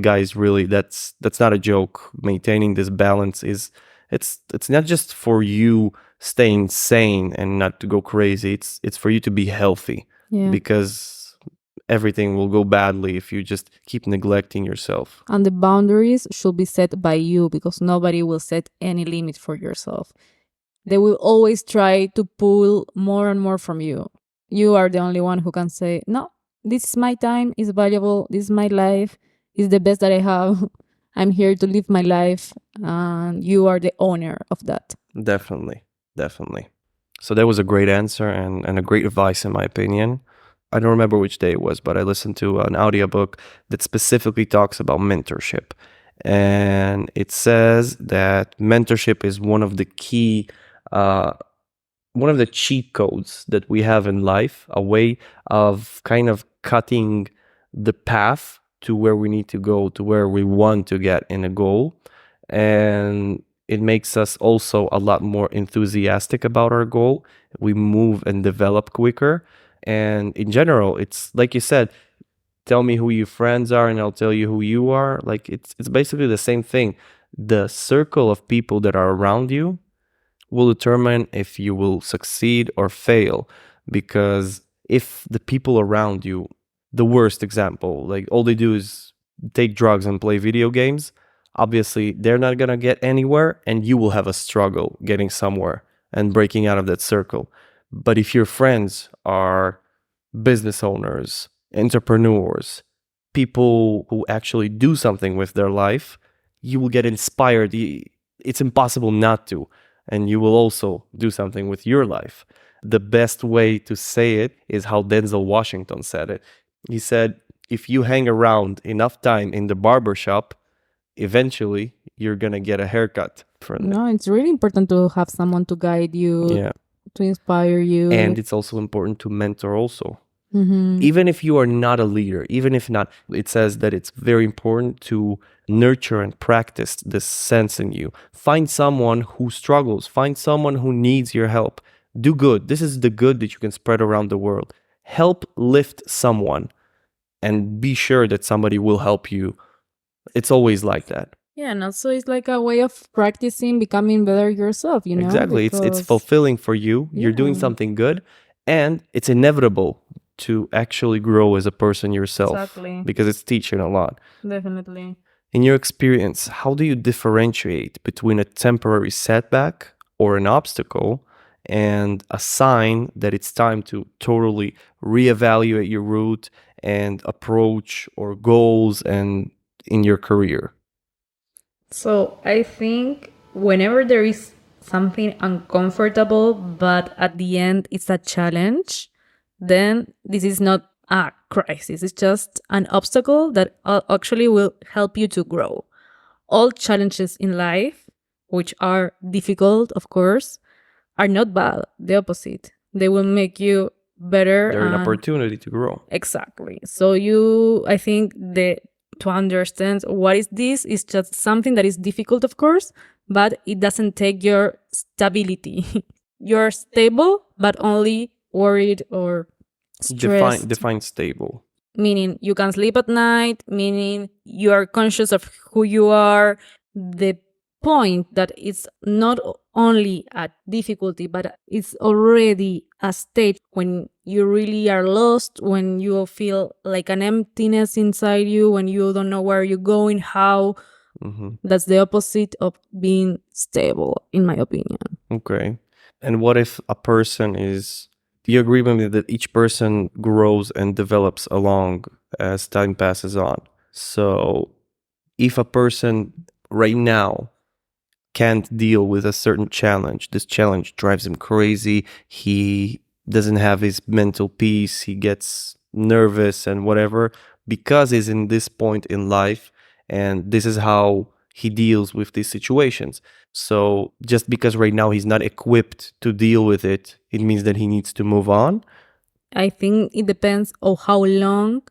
guys, really, that's not a joke. Maintaining this balance is it's not just for you staying sane and not to go crazy. It's for you to be healthy, Yeah. because everything will go badly if you just keep neglecting yourself. And the boundaries should be set by you, because nobody will set any limit for yourself. They will always try to pull more and more from you. You are the only one who can say, no, this is my time, it's valuable, this is my life, it's the best that I have. I'm here to live my life, and you are the owner of that. Definitely. So that was a great answer and a great advice in my opinion. I don't remember which day it was, but I listened to an audiobook that specifically talks about mentorship. And it says that mentorship is one of the key, one of the cheat codes that we have in life, a way of kind of cutting the path to where we need to go, to where we want to get in a goal. And it makes us also a lot more enthusiastic about our goal. We move and develop quicker. And in general, it's like you said, tell me who your friends are and I'll tell you who you are. Like, it's basically the same thing. The circle of people that are around you will determine if you will succeed or fail. Because if the people around you, the worst example, like all they do is take drugs and play video games, obviously they're not gonna get anywhere and you will have a struggle getting somewhere and breaking out of that circle. But if your friends are business owners, entrepreneurs, people who actually do something with their life, you will get inspired. It's impossible not to. And you will also do something with your life. The best way to say it is how Denzel Washington said it. He said, if you hang around enough time in the barber shop, eventually you're gonna get a haircut from them. No, it's really important to have someone to guide you, Yeah. to inspire you. And it's also important to mentor also. Mhm. Even if you are not a leader, even if not, it says that it's very important to nurture and practice this sense in you. Find someone who struggles, find someone who needs your help. Do good. This is the good that you can spread around the world. Help lift someone and be sure that somebody will help you. It's always like that. Yeah, and also it's like a way of practicing becoming better yourself, you know? Exactly. It's Because- fulfilling for you. You're doing Yeah. something good, and it's inevitable to actually grow as a person yourself. Exactly. Because it's teaching a lot. Definitely. In your experience, how do you differentiate between a temporary setback or an obstacle and a sign that it's time to totally reevaluate your route and approach or goals and in your career? So I think whenever there is something uncomfortable, but at the end it's a challenge, then this is not a crisis. It's just an obstacle that actually will help you to grow. All challenges in life, which are difficult, of course, are not bad. The opposite. They will make you better. They're an and- opportunity to grow. Exactly. So I think to understand what is this is just something that is difficult, of course, but it doesn't take your stability. You're stable, but only worried or stressed. Define stable. meaning you can sleep at night, meaning you are conscious of who you are. The point that it's not only a difficulty, but it's already a state when you really are lost, when you feel like an emptiness inside you, when you don't know where you're going, how. That's the opposite of being stable, in my opinion. Okay. And what if a person is, do you agree with me that each person grows and develops along as time passes on? So if a person right now can't deal with a certain challenge, this challenge drives him crazy, he doesn't have his mental peace, he gets nervous and whatever, because he's in this point in life, and this is how he deals with these situations. So just because right now he's not equipped to deal with it, it means that he needs to move on. I think it depends on how long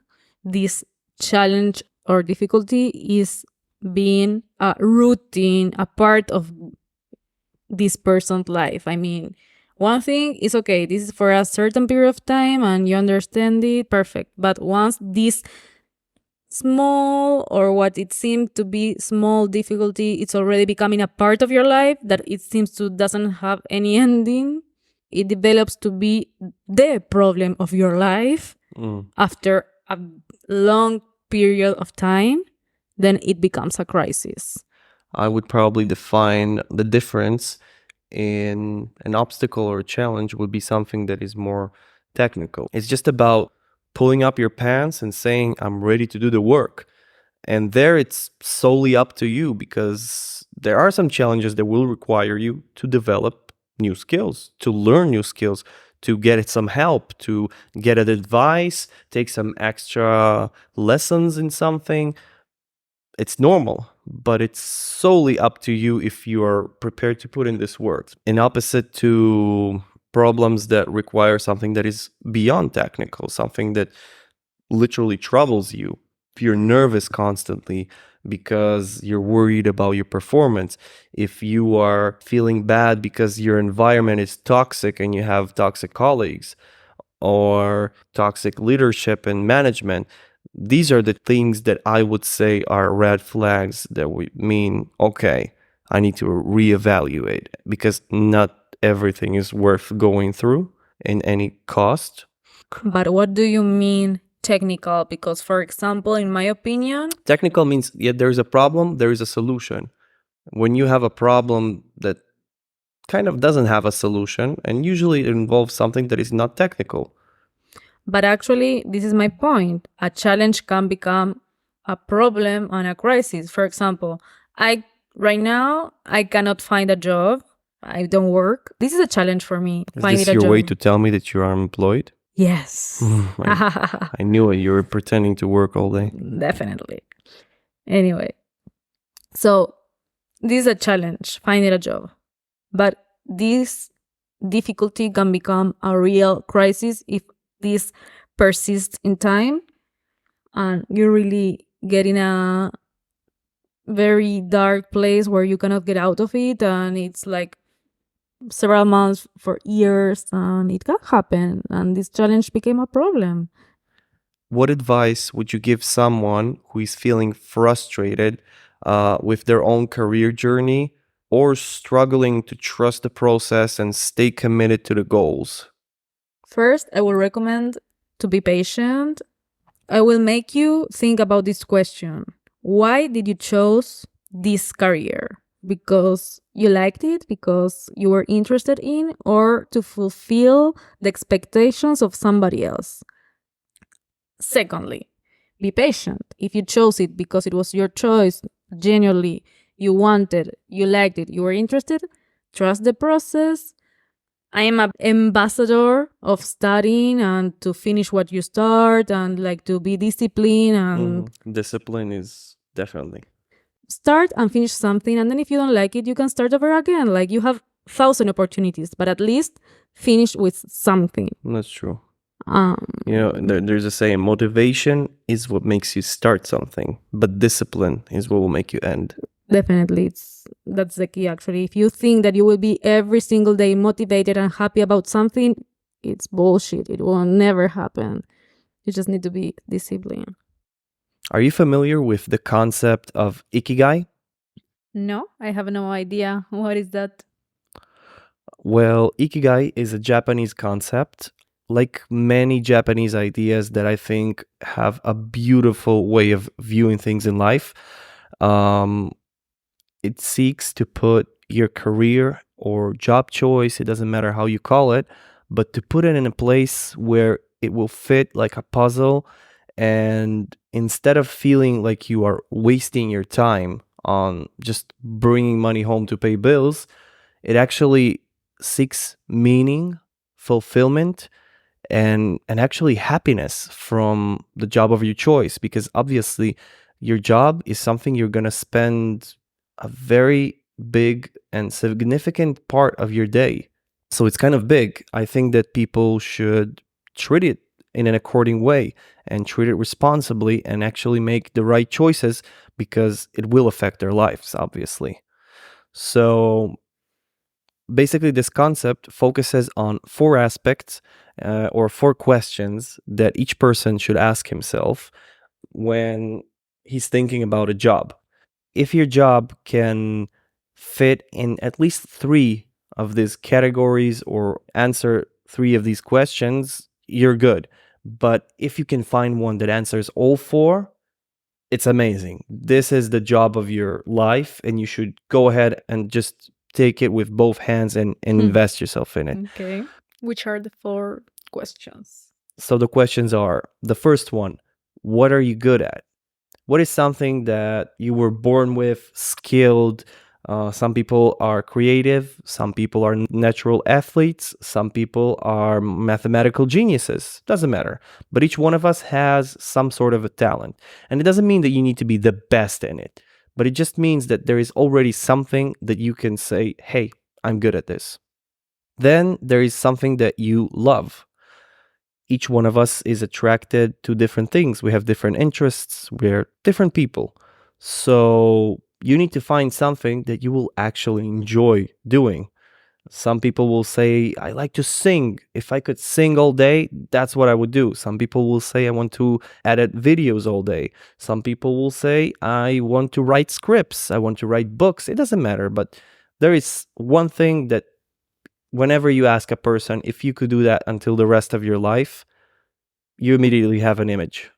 this challenge or difficulty is being a routine, a part of this person's life. I mean, one thing is okay, this is for a certain period of time and you understand it, perfect. But once this small, or what it seemed to be small difficulty, it's already becoming a part of your life that it seems to doesn't have any ending, it develops to be the problem of your life after a long period of time, then it becomes a crisis. I would probably define the difference in an obstacle or a challenge would be something that is more technical. It's just about pulling up your pants and saying, I'm ready to do the work. And there it's solely up to you, because there are some challenges that will require you to develop new skills, to learn new skills, to get some help, to get advice, take some extra lessons in something. It's normal, but it's solely up to you if you are prepared to put in this work. In opposite to problems that require something that is beyond technical, something that literally troubles you. If you're nervous constantly because you're worried about your performance, if you are feeling bad because your environment is toxic and you have toxic colleagues or toxic leadership and management, these are the things that I would say are red flags that would mean, okay, I need to reevaluate, because not everything is worth going through in any cost. But what do you mean technical? Because, for example, in my opinion, technical means, yeah, there's a problem, there is a solution. When you have a problem that kind of doesn't have a solution, and usually it involves something that is not technical. But actually, this is my point. A challenge can become a problem and a crisis. For example, right now, I cannot find a job. I don't work. This is a challenge for me. Is this your way to tell me that you are unemployed? Yes. I knew it. You were pretending to work all day. Definitely. Anyway, so this is a challenge, finding a job. But this difficulty can become a real crisis if this persists in time and you really get in a very dark place where you cannot get out of it, and it's like several months for years, and it can happen, and this challenge became a problem. What advice would you give someone who is feeling frustrated with their own career journey, or struggling to trust the process and stay committed to the goals? First, I will recommend to be patient. I will make you think about this question. Why did you choose this career? Because you liked it, because you were interested in, or to fulfill the expectations of somebody else? Secondly, be patient. If you chose it because it was your choice, genuinely, you wanted, you liked it, you were interested, trust the process. I am an ambassador of studying and to finish what you start, and like to be disciplined and discipline is definitely start and finish something, and then if you don't like it, you can start over again. Like, you have 1,000 opportunities, but at least finish with something. That's true. There's a saying, motivation is what makes you start something, but discipline is what will make you end. Definitely, that's the key. Actually, if you think that you will be every single day motivated and happy about something, it's bullshit. It will never happen. You just need to be disciplined. Are you familiar with the concept of ikigai? No, I have no idea. What is that? Well, ikigai is a Japanese concept, like many Japanese ideas that I think have a beautiful way of viewing things in life. Um, it seeks to put your career or job choice, it doesn't matter how you call it, but to put it in a place where it will fit like a puzzle. And instead of feeling like you are wasting your time on just bringing money home to pay bills, it actually seeks meaning, fulfillment, and actually happiness from the job of your choice, because obviously your job is something you're going to spend a very big and significant part of your day. So it's kind of big. I think that people should treat it in an according way and treat it responsibly and actually make the right choices, because it will affect their lives, obviously. So basically, this concept focuses on four aspects or four questions that each person should ask himself when he's thinking about a job. If your job can fit in at least three of these categories or answer three of these questions, you're good. But if you can find one that answers all four, it's amazing. This is the job of your life, and you should go ahead and just take it with both hands and invest yourself in it. Okay. Which are the four questions? So the questions are, the first one, what are you good at? What is something that you were born with, skilled? Some people are creative, some people are natural athletes, some people are mathematical geniuses. Doesn't matter. But each one of us has some sort of a talent. And it doesn't mean that you need to be the best in it, but it just means that there is already something that you can say, hey, I'm good at this. Then there is something that you love. Each one of us is attracted to different things. We have different interests. We're different people. So you need to find something that you will actually enjoy doing. Some people will say, I like to sing. If I could sing all day, that's what I would do. Some people will say, I want to edit videos all day. Some people will say, I want to write scripts. I want to write books. It doesn't matter. But there is one thing that whenever you ask a person if you could do that until the rest of your life, you immediately have an image.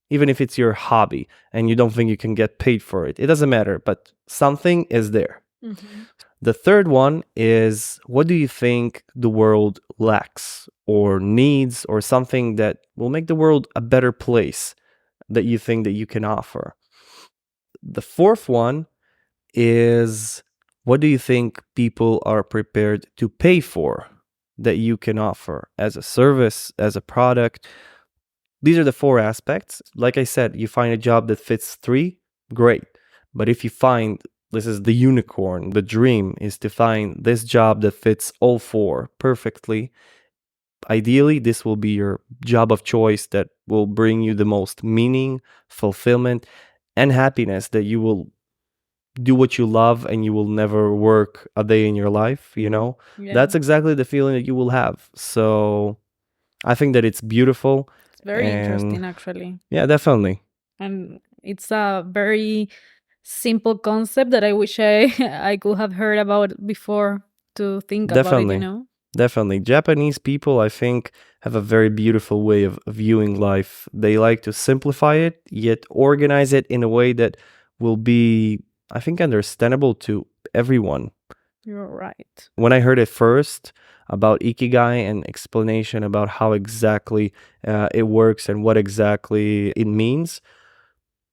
Even if it's your hobby and you don't think you can get paid for it, it doesn't matter, but something is there. Mm-hmm. The third one is, what do you think the world lacks or needs, or something that will make the world a better place that you think that you can offer? The fourth one is, what do you think people are prepared to pay for that you can offer as a service, as a product? These are the four aspects. Like I said, you find a job that fits three, great. But if you find, this is the unicorn, the dream is to find this job that fits all four perfectly. Ideally, this will be your job of choice that will bring you the most meaning, fulfillment, and happiness, that you will do what you love and you will never work a day in your life, you know? Yeah. That's exactly the feeling that you will have. So I think that it's beautiful. It's very and- interesting, actually. Yeah, definitely. And it's a very simple concept that I wish I could have heard about before to think about it, Definitely. you know? Definitely. Japanese people, I think, have a very beautiful way of viewing life. They like to simplify it, yet organize it in a way that will be, I think, understandable to everyone. You're right. When I heard it first about Ikigai and explanation about how exactly it works and what exactly it means,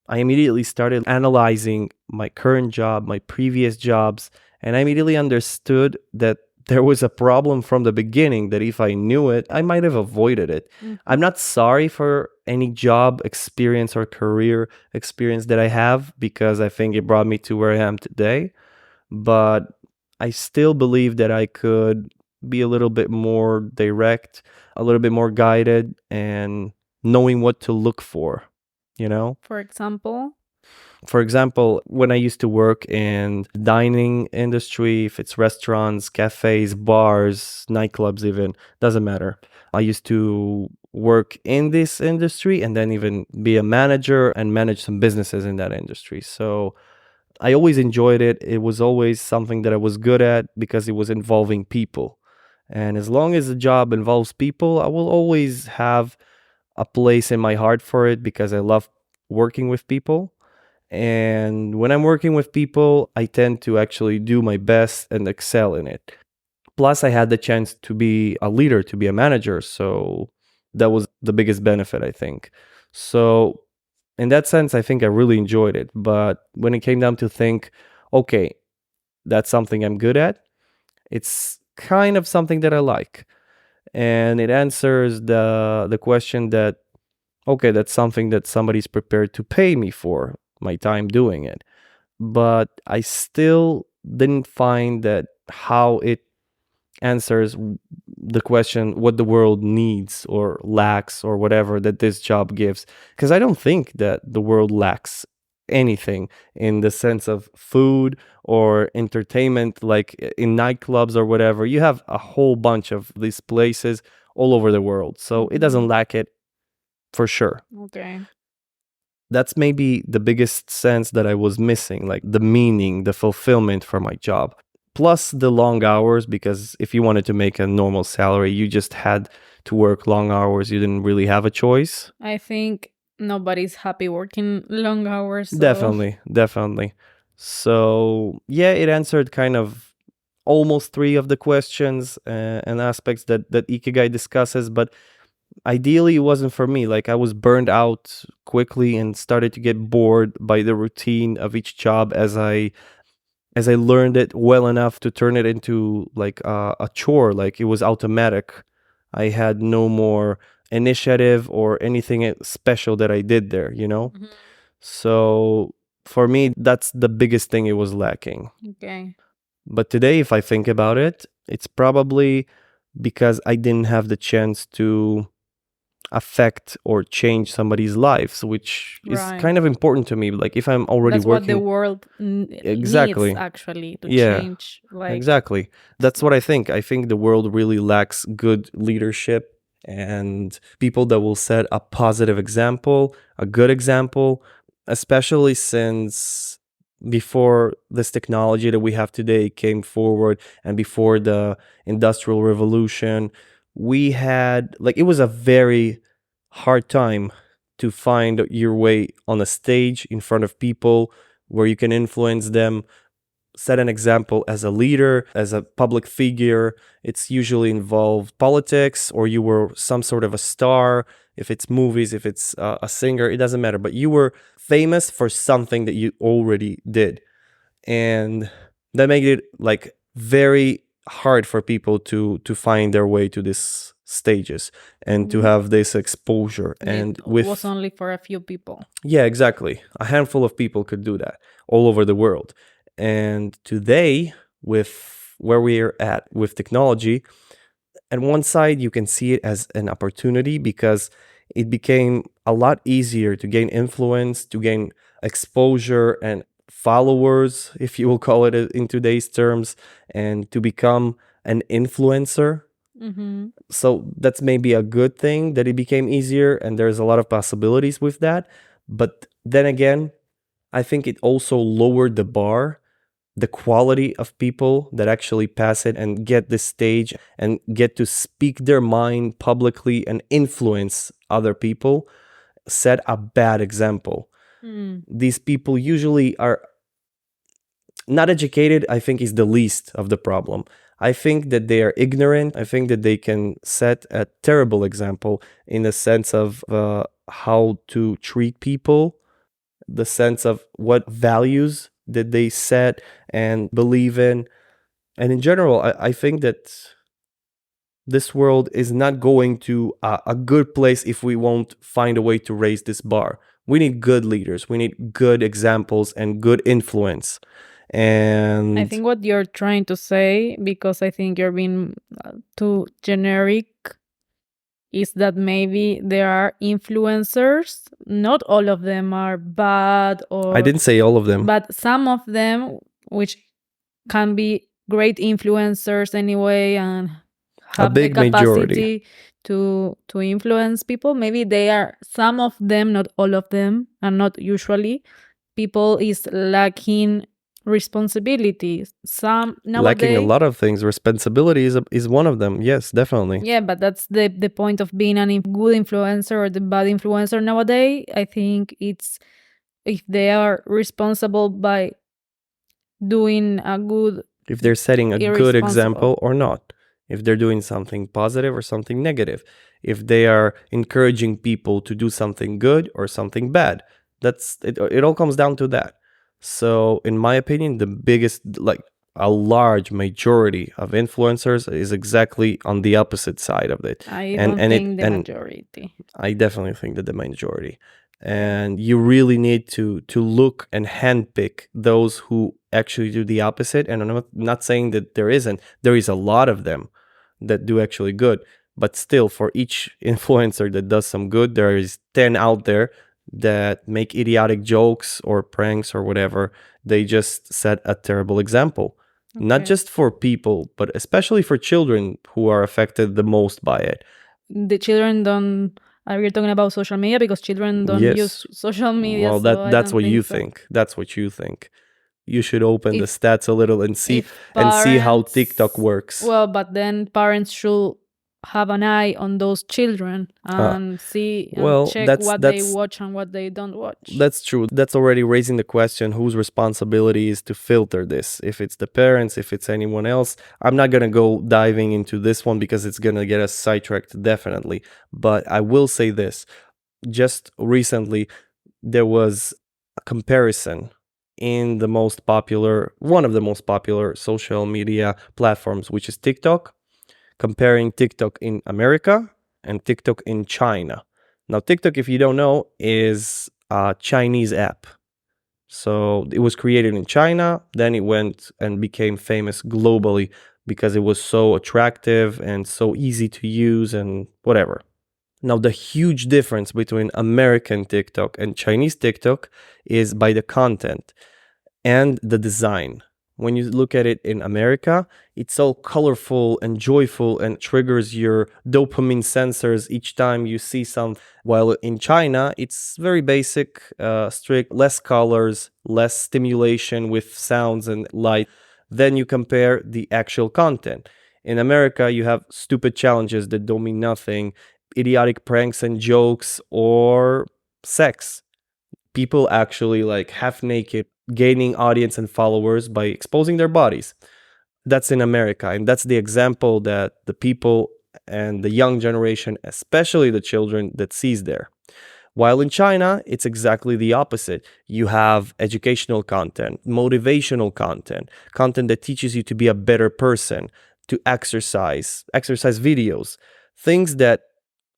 I immediately started analyzing my current job, my previous jobs, and I immediately understood that there was a problem from the beginning, that if I knew it, I might have avoided it. Mm-hmm. I'm not sorry for any job experience or career experience that I have, because I think it brought me to where I am today. But I still believe that I could be a little bit more direct, a little bit more guided, and knowing what to look for, you know? For example? For example, when I used to work in the dining industry, if it's restaurants, cafes, bars, nightclubs even, doesn't matter. I used to work in this industry and then even be a manager and manage some businesses in that industry. So I always enjoyed it. It was always something that I was good at because it was involving people. And as long as the job involves people, I will always have a place in my heart for it because I love working with people. And when I'm working with people, I tend to actually do my best and excel in it. Plus, I had the chance to be a leader, to be a manager. So that was the biggest benefit, I think. So in that sense, I think I really enjoyed it. But when it came down to think, okay, that's something I'm good at, it's kind of something that I like. And it answers the question that, okay, that's something that somebody's prepared to pay me for my time doing it. But I still didn't find that how it answers the question what the world needs or lacks or whatever that this job gives, because I don't think that the world lacks anything in the sense of food or entertainment, like in nightclubs or whatever. You have a whole bunch of these places all over the world, so it doesn't lack it for sure. Okay. That's maybe the biggest sense that I was missing, like the meaning, the fulfillment for my job. Plus the long hours, because if you wanted to make a normal salary, you just had to work long hours. You didn't really have a choice. I think nobody's happy working long hours. So. Definitely. So yeah, it answered kind of almost 3 of the questions and aspects that Ikigai discusses, but ideally it wasn't for me. Like I was burned out quickly and started to get bored by the routine of each job as I learned it well enough to turn it into like a chore. Like it was automatic. I had no more initiative or anything special that I did there, you know? Mhm. So for me, that's the biggest thing it was lacking. Okay. But today, if I think about it, it's probably because I didn't have the chance to affect or change somebody's lives, which is Right. kind of important to me. Like if I'm already That's what working, the world Exactly. needs actually to Yeah, change. Like exactly. That's what I think. I think the world really lacks good leadership and people that will set a positive example, a good example, especially since before this technology that we have today came forward and before the Industrial Revolution, we had, like, it was a very hard time to find your way on a stage in front of people where you can influence them, set an example as a leader, as a public figure. It's usually involved politics, or you were some sort of a star. If it's movies, if it's a singer, it doesn't matter. But you were famous for something that you already did. And that made it like very hard for people to find their way to these stages and to have this exposure. And it with was only for a few people. Yeah, exactly. A handful of people could do that all over the world. And today, with where we're at with technology, at one side, you can see it as an opportunity because it became a lot easier to gain influence, to gain exposure and followers, if you will call it in today's terms, and to become an influencer. Mm-hmm. So that's maybe a good thing that it became easier, and there's a lot of possibilities with that. But then again, I think it also lowered the bar, the quality of people that actually pass it and get this stage and get to speak their mind publicly and influence other people, set a bad example. These people usually are not educated, I think, is the least of the problem. I think that they are ignorant. I think that they can set a terrible example in the sense of how to treat people, the sense of what values that they set and believe in. And in general, I think that this world is not going to a good place if we won't find a way to raise this bar. We need good leaders. We need good examples and good influence. And I think what you're trying to say, because I think you're being too generic, is that maybe there are influencers. Not all of them are bad, or I didn't say all of them. but some of them which can be great influencers anyway and have the big majority. capacity to influence people. Maybe they are some of them, not all of them, and not usually. People is lacking responsibilities. Some Lacking a nowadays, lot of things. Responsibility is one of them. Yes, definitely. yeah, but that's the point of being good influencer or the bad influencer nowadays. I think it's if they are responsible by doing a good If they're setting a good irresponsible. example or not, if they're doing something positive or something negative, if they are encouraging people to do something good or something bad. That's it. It all comes down to that. So, in my opinion, the biggest, like a large majority of influencers, is exactly on the opposite side of it. I And don't and it think the and majority. I definitely think that the majority. And you really need to look and handpick those who actually do the opposite. And I'm not saying that there isn't. There is a lot of them that do actually good. But still, for each influencer that does some good, there is 10 out there that make idiotic jokes or pranks or whatever. They just set a terrible example. Not Okay. just for people, but especially for children who are affected the most by it. The children don't. Are we talking about social media? Because children don't Yes. use social media. Well, so I that's don't what you so. think. That's what you think. You should open the If- stats a little and see If how parents- TikTok works. Well, but then parents should have an eye on those children and see and well, check that's- what they that's- watch and what they don't watch. That's true. That's already raising the question whose responsibility is to filter this. If it's the parents, if it's anyone else. I'm not going to go diving into this one because it's going to get us sidetracked, definitely. But I will say this. Just recently, there was a comparison in one of the most popular social media platforms, which is TikTok, comparing TikTok in America and TikTok in China. Now, TikTok, if you don't know, is a Chinese app. So it was created in China, then it went and became famous globally because it was so attractive and so easy to use and whatever. Now, the huge difference between American TikTok and Chinese TikTok is by the content and the design. When you look at it in America, it's all colorful and joyful and triggers your dopamine sensors each time you see some. While in China, it's very basic, strict, less colors, less stimulation with sounds and light. Then you compare the actual content. In America, you have stupid challenges that don't mean nothing, idiotic pranks and jokes, or sex. People actually like half naked, gaining audience and followers by exposing their bodies. That's in America, and that's the example that the people and the young generation, especially the children, that sees there. While in China, it's exactly the opposite. You have educational content, motivational content, content that teaches you to be a better person, to exercise videos, things that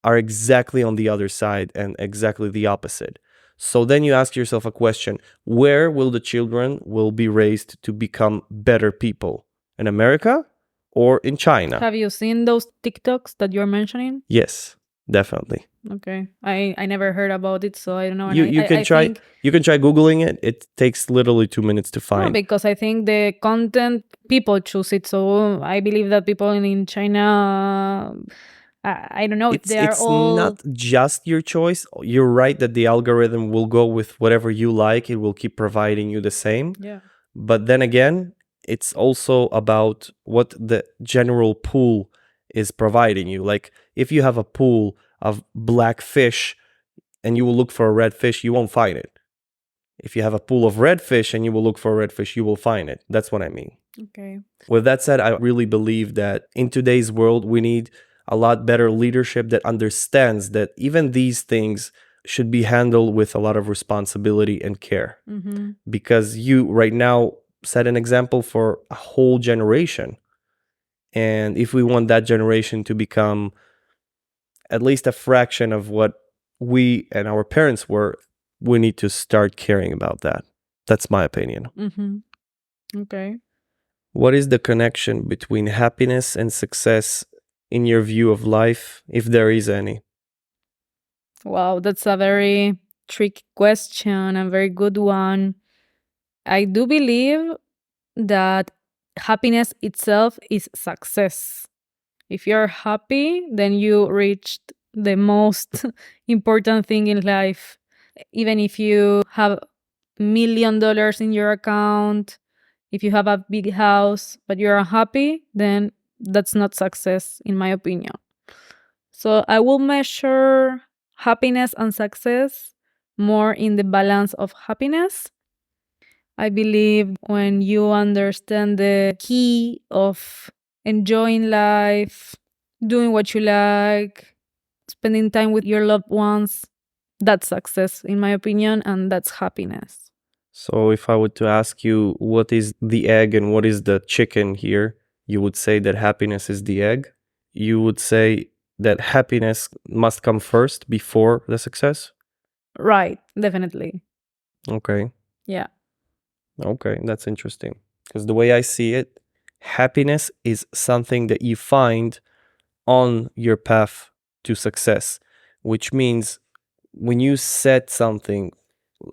are exactly on the other side and exactly the opposite. So then you ask yourself a question: where will the children will be raised to become better people? In America or in China? Have you seen those TikToks that you're mentioning? Yes, definitely. Okay, I never heard about it, so I don't know. and You I can try think- you can try Googling it. It takes literally 2 minutes to No, find. because I think the content people choose it. So I believe that people in China, I don't know if they are It's all. not just your choice. You're right that the algorithm will go with whatever you like. It will keep providing you the same. Yeah. But then again, it's also about what the general pool is providing you. Like if you have a pool of black fish and you will look for a red fish, you won't find it. If you have a pool of red fish and you will look for a red fish, you will find it. That's what I mean. Okay. With that said, I really believe that in today's world, we need a lot better leadership that understands that even these things should be handled with a lot of responsibility and care. Mm-hmm. Because you right now set an example for a whole generation. And if we want that generation to become at least a fraction of what we and our parents were, we need to start caring about that. That's my opinion. Mm-hmm. Okay. What is the connection between happiness and success in your view of life, if there is any? Wow, that's a very tricky question, a very good one. I do believe that happiness itself is success. If you're happy, then you reached the most important thing in life. Even if you have $1 million in your account, if you have a big house, but you're unhappy, then that's not success, in my opinion. So I will measure happiness and success more in the balance of happiness. I believe when you understand the key of enjoying life, doing what you like, spending time with your loved ones, that's success, in my opinion, and that's happiness. So if I were to ask you what is the egg and what is the chicken here, you would say that happiness is the egg. You would say that happiness must come first before the success. Right, definitely. Okay. Yeah. Okay, that's interesting. Because the way I see it, happiness is something that you find on your path to success, which means when you set something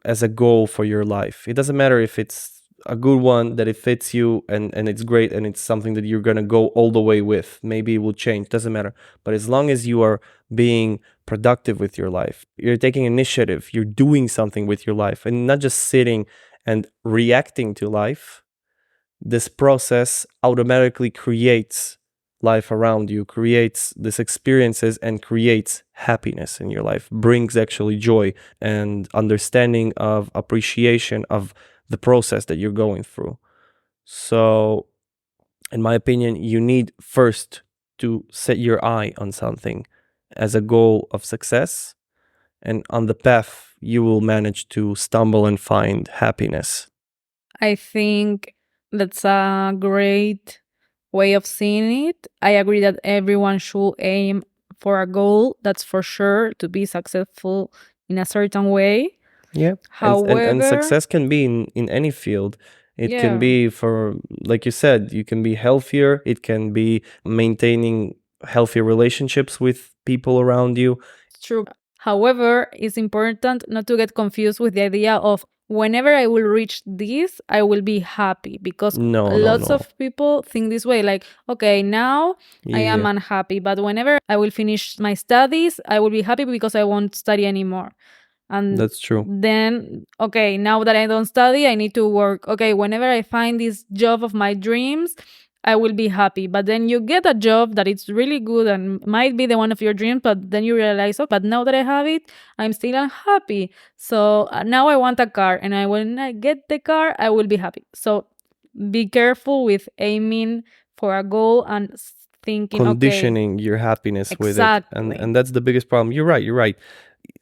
as a goal for your life, it doesn't matter if it's a good one, that it fits you and it's great and it's something that you're going to go all the way with. Maybe it will change, doesn't matter. But as long as you are being productive with your life, you're taking initiative, you're doing something with your life and not just sitting and reacting to life, this process automatically creates life around you, creates these experiences and creates happiness in your life, brings actually joy and understanding of appreciation of the process that you're going through. So, in my opinion, you need first to set your eye on something as a goal of success, and on the path, you will manage to stumble and find happiness. I think that's a great way of seeing it. I agree that everyone should aim for a goal, that's for sure, to be successful in a certain way. Yeah. And However, success can be in any field. It can Yeah. be for, like you said, you can be healthier. It can be maintaining healthy relationships with people around you. It's true. However, it's important not to get confused with the idea of whenever I will reach this, I will be happy, because No, lots no. of people think this way, like, okay, now I am Yeah. unhappy, but whenever I will finish my studies, I will be happy because I won't study anymore. And That's true. then, okay, now that I don't study, I need to work. Okay, whenever I find this job of my dreams, I will be happy. But then you get a job that it's really good and might be the one of your dreams, but then you realize, oh, but now that I have it, I'm still unhappy. So now I want a car, and when I get the car, I will be happy. So be careful with aiming for a goal and thinking, okay, Conditioning your happiness with it. exactly. And that's the biggest problem. You're right.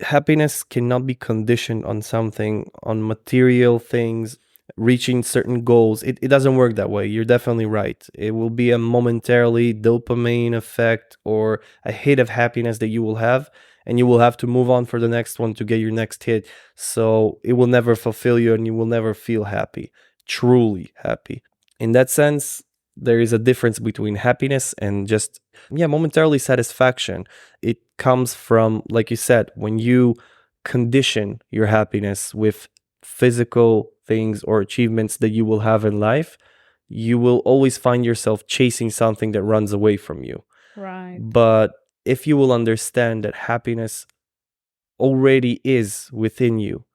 Happiness cannot be conditioned on something, on material things, reaching certain goals. It doesn't work that way. You're definitely right. It will be a momentarily dopamine effect or a hit of happiness that you will have, and you will have to move on for the next one to get your next hit. So it will never fulfill you and you will never feel happy, truly happy. In that sense, there is a difference between happiness and just, momentarily satisfaction. It comes from, like you said, when you condition your happiness with physical things or achievements that you will have in life, you will always find yourself chasing something that runs away from you. Right. But if you will understand that happiness already is within you,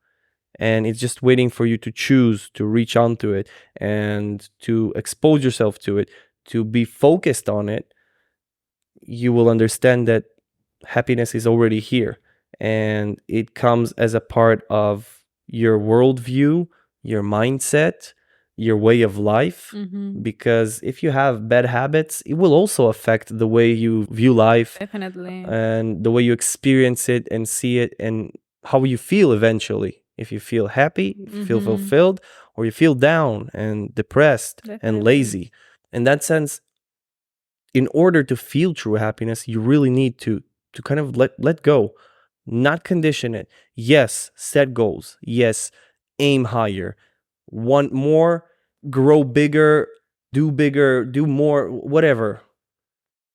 and it's just waiting for you to choose to reach onto it and to expose yourself to it, to be focused on it, you will understand that happiness is already here, and it comes as a part of your worldview, your mindset, your way of life. Because if you have bad habits, it will also affect the way you view life Definitely. and the way you experience it and see it and how you feel eventually. If you feel happy, if you feel fulfilled, or you feel down and depressed and Definitely. lazy. In that sense, in order to feel true happiness, you really need to kind of let go, not condition it. Yes, set goals. Yes, aim higher. Want more, grow bigger, do more, whatever.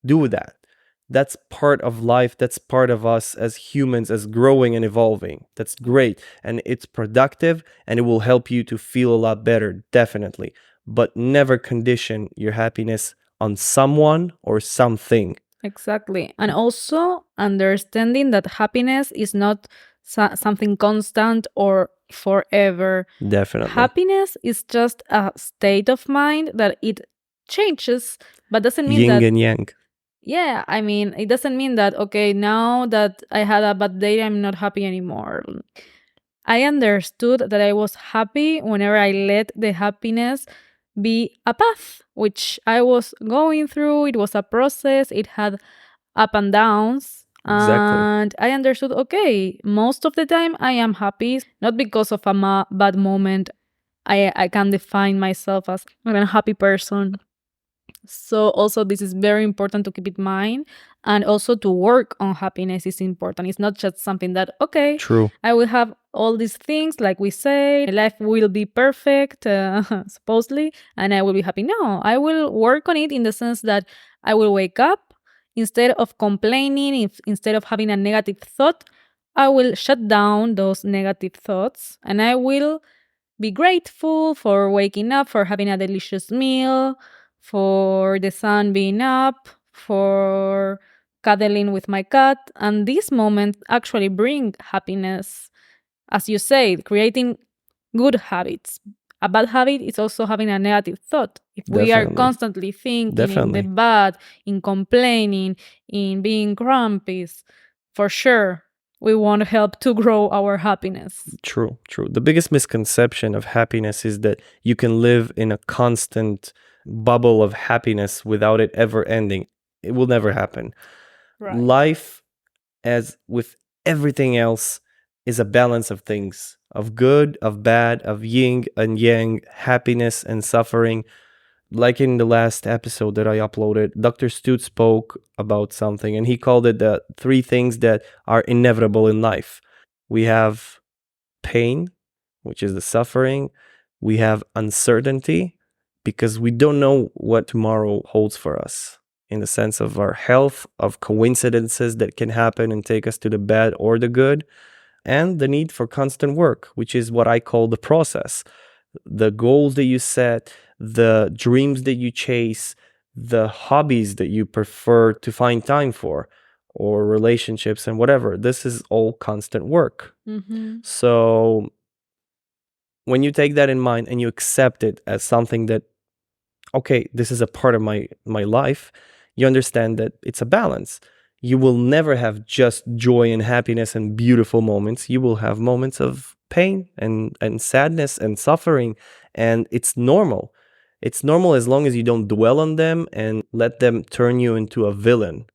Do that. That's part of life. That's part of us as humans, as growing and evolving. That's great. And it's productive and it will help you to feel a lot better, definitely. But never condition your happiness on someone or something. Exactly. And also understanding that happiness is not something constant or forever. Definitely. Happiness is just a state of mind that it changes, but doesn't mean Yin that. and yang. Yeah, I mean, it doesn't mean that, okay, now that I had a bad day, I'm not happy anymore. I understood that I was happy whenever I let the happiness be a path, which I was going through. It was a process, it had up and downs. Exactly. And I understood, okay, most of the time I am happy, not because of a bad moment. I can define myself as an unhappy person. So also this is very important to keep in mind, and also to work on happiness is important. It's not just something that, okay, True. I will have all these things, like we say, life will be perfect, supposedly, and I will be happy. No, I will work on it in the sense that I will wake up, instead of complaining, instead of having a negative thought, I will shut down those negative thoughts, and I will be grateful for waking up, for having a delicious meal, for the sun being up, for cuddling with my cat. And these moments actually bring happiness. As you say, creating good habits. A bad habit is also having a negative thought. If we are Definitely. constantly thinking in the Definitely. bad, in complaining, in being grumpy, for sure, we won't help to grow our happiness. True. The biggest misconception of happiness is that you can live in a constant bubble of happiness without it ever ending. It will never happen. Right. Life, as with everything else, is a balance of things, of good, of bad, of yin and yang, happiness and suffering. Like in the last episode that I uploaded, Dr. Stute spoke about something, and he called it the 3 things that are inevitable in life. We have pain, which is the suffering. We have uncertainty, because we don't know what tomorrow holds for us, in the sense of our health, of coincidences that can happen and take us to the bad or the good, and the need for constant work, which is what I call the process. The goals that you set, the dreams that you chase, the hobbies that you prefer to find time for, or relationships and whatever. This is all constant work. Mm-hmm. So when you take that in mind and you accept it as something that, okay, this is a part of my life, you understand that it's a balance. You will never have just joy and happiness and beautiful moments. You will have moments of pain and sadness and suffering, and it's normal. It's normal as long as you don't dwell on them and let them turn you into a villain.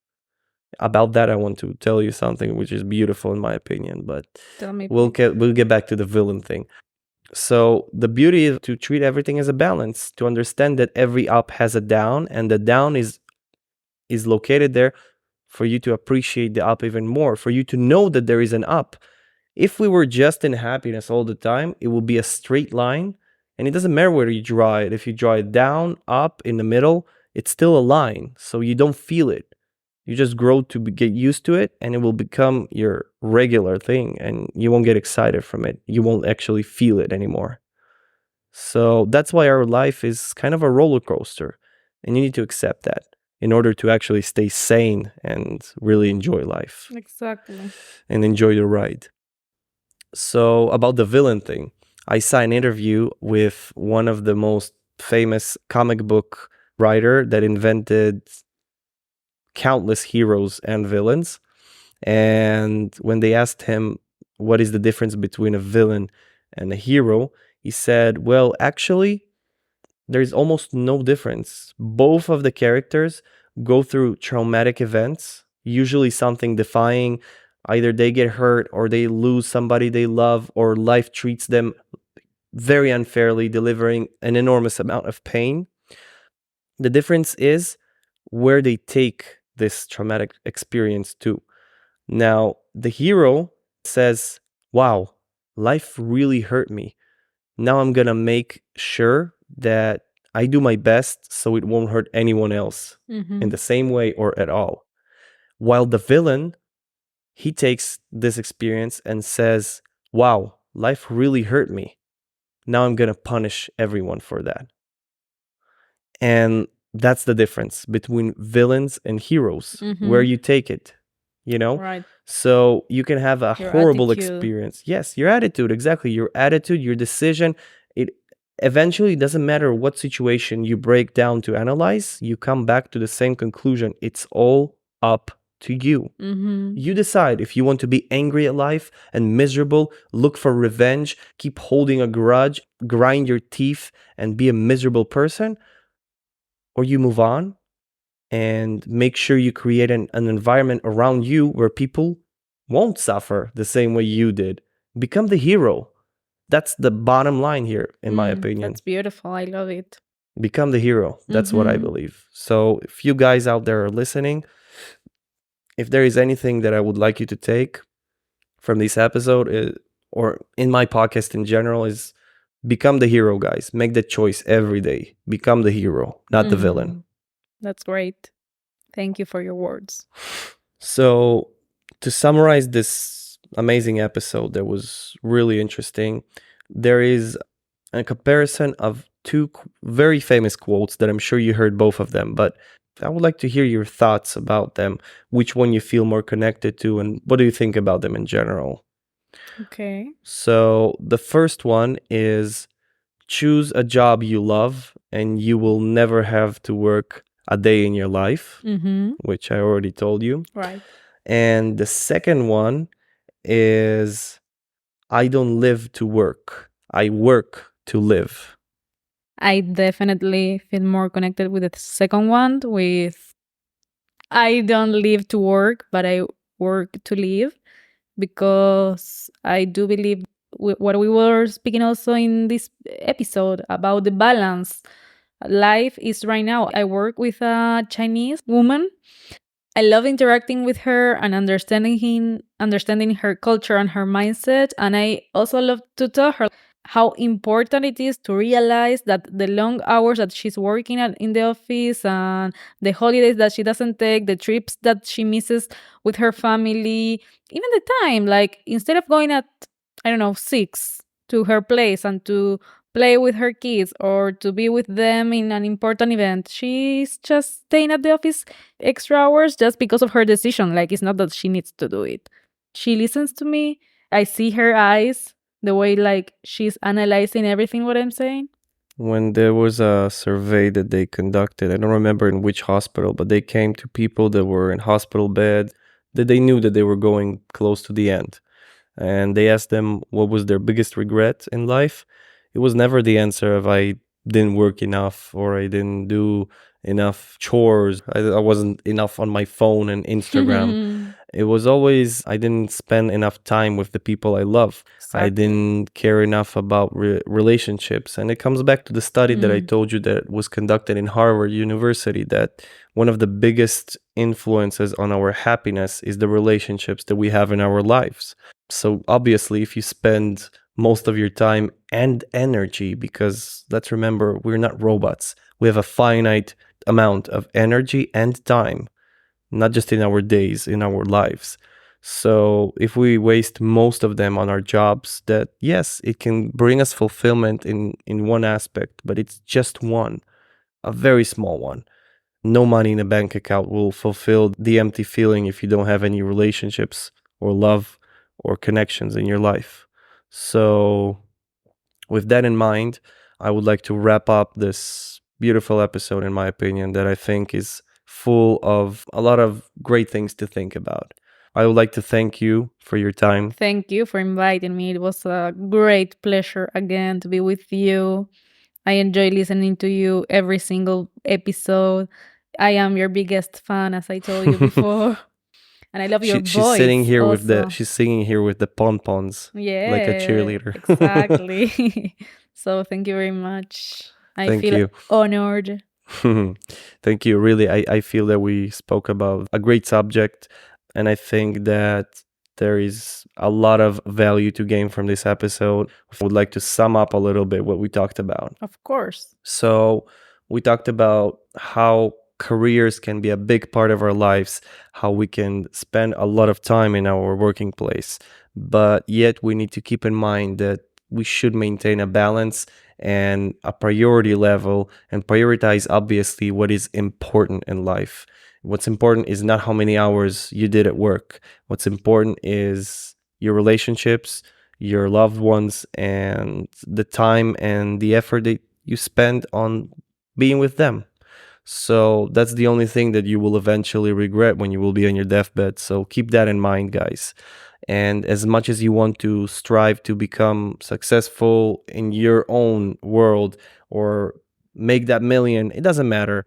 About that, I want to tell you something which is beautiful in my opinion, but Tell me, we'll get back to the villain thing. So the beauty is to treat everything as a balance, to understand that every up has a down, and the down is located there for you to appreciate the up even more, for you to know that there is an up. If we were just in happiness all the time, it will be a straight line, and it doesn't matter where you draw it. If you draw it down, up, in the middle, it's still a line, so you don't feel it. You just grow to get used to it, and it will become your regular thing, and you won't get excited from it. You won't actually feel it anymore. So that's why our life is kind of a roller coaster, and you need to accept that in order to actually stay sane and really enjoy life. Exactly. And enjoy the ride. So about the villain thing, I saw an interview with one of the most famous comic book writer that invented countless heroes and villains. And when they asked him what is the difference between a villain and a hero, he said, well, actually, there's almost no difference. Both of the characters go through traumatic events, usually something defying. Either they get hurt, or they lose somebody they love, or life treats them very unfairly, delivering an enormous amount of pain. The difference is where they take this traumatic experience to. Now, the hero says, wow, life really hurt me. Now I'm gonna make sure that I do my best so it won't hurt anyone else in the same way or at all. While the villain, he takes this experience and says, wow, life really hurt me. Now I'm gonna punish everyone for that. And That's the difference between villains and heroes, where you take it, you know? Right. So you can have a Your horrible attitude. experience. Yes, your attitude, exactly. Your attitude, your decision. It eventually doesn't matter what situation you break down to analyze, you come back to the same conclusion. It's all up to you. You decide if you want to be angry at life and miserable, look for revenge, keep holding a grudge, grind your teeth, and be a miserable person, or you move on and make sure you create an environment around you where people won't suffer the same way you did. Become the hero. That's the bottom line here, in my opinion. That's beautiful. I love it. Become the hero. That's what I believe. So if you guys out there are listening, if there is anything that I would like you to take from this episode, or in my podcast in general, is become the hero, guys. Make the choice every day. Become the hero, not the villain. That's great. Thank you for your words. So to summarize this amazing episode that was really interesting, there is a comparison of two very famous quotes that I'm sure you heard both of them, but I would like to hear your thoughts about them, which one you feel more connected to, and what do you think about them in general? Okay. So the first one is, choose a job you love and you will never have to work a day in your life, which I already told you. Right. And the second one is, I don't live to work. I work to live. I definitely feel more connected with the second one, with I don't live to work, but I work to live, because I do believe what we were speaking also in this episode about the balance. Life is right now. I work with a Chinese woman. I love interacting with her and understanding her culture and her mindset. And I also love to tell her how important it is to realize that the long hours that she's working in the office, and the holidays that she doesn't take, the trips that she misses with her family, even the time, like instead of going at, I don't know, 6 to her place and to play with her kids or to be with them in an important event, she's just staying at the office extra hours just because of her decision. Like, it's not that she needs to do it. She listens to me. I see her eyes, the way like she's analyzing everything what I'm saying. When there was a survey that they conducted, I don't remember in which hospital, but they came to people that were in hospital bed, that they knew that they were going close to the end. And they asked them what was their biggest regret in life. It was never the answer of I didn't work enough or I didn't do enough chores. I wasn't enough on my phone and Instagram. It was always I didn't spend enough time with the people I love. Exactly. I didn't care enough about relationships. And it comes back to the study that I told you that was conducted in Harvard University, that one of the biggest influences on our happiness is the relationships that we have in our lives. So obviously, if you spend most of your time and energy, because let's remember, we're not robots. We have a finite amount of energy and time, not just in our days, in our lives. So if we waste most of them on our jobs, that yes, it can bring us fulfillment in one aspect, but it's just one, a very small one. No money in a bank account will fulfill the empty feeling if you don't have any relationships or love or connections in your life. So with that in mind, I would like to wrap up this beautiful episode, in my opinion, that I think is full of a lot of great things to think about. I would like to thank you for your time. Thank you for inviting me. It was a great pleasure again to be with you. I enjoy listening to you every single episode. I am your biggest fan, as I told you before. And I love your She's voice. sitting here also. she's singing here with the pom-poms, Yeah, like a cheerleader. Exactly. So thank you very much. I Thank feel you. honored. Thank you. Really, I feel that we spoke about a great subject, and I think that there is a lot of value to gain from this episode. I would like to sum up a little bit what we talked about. Of course. So we talked about how careers can be a big part of our lives, how we can spend a lot of time in our working place, but yet we need to keep in mind that we should maintain a balance and a priority level and prioritize obviously what is important in life. What's important is not how many hours you did at work. What's important is your relationships, your loved ones, and the time and the effort that you spend on being with them. So that's the only thing that you will eventually regret when you will be on your deathbed. So keep that in mind, guys. And as much as you want to strive to become successful in your own world or make that million, it doesn't matter.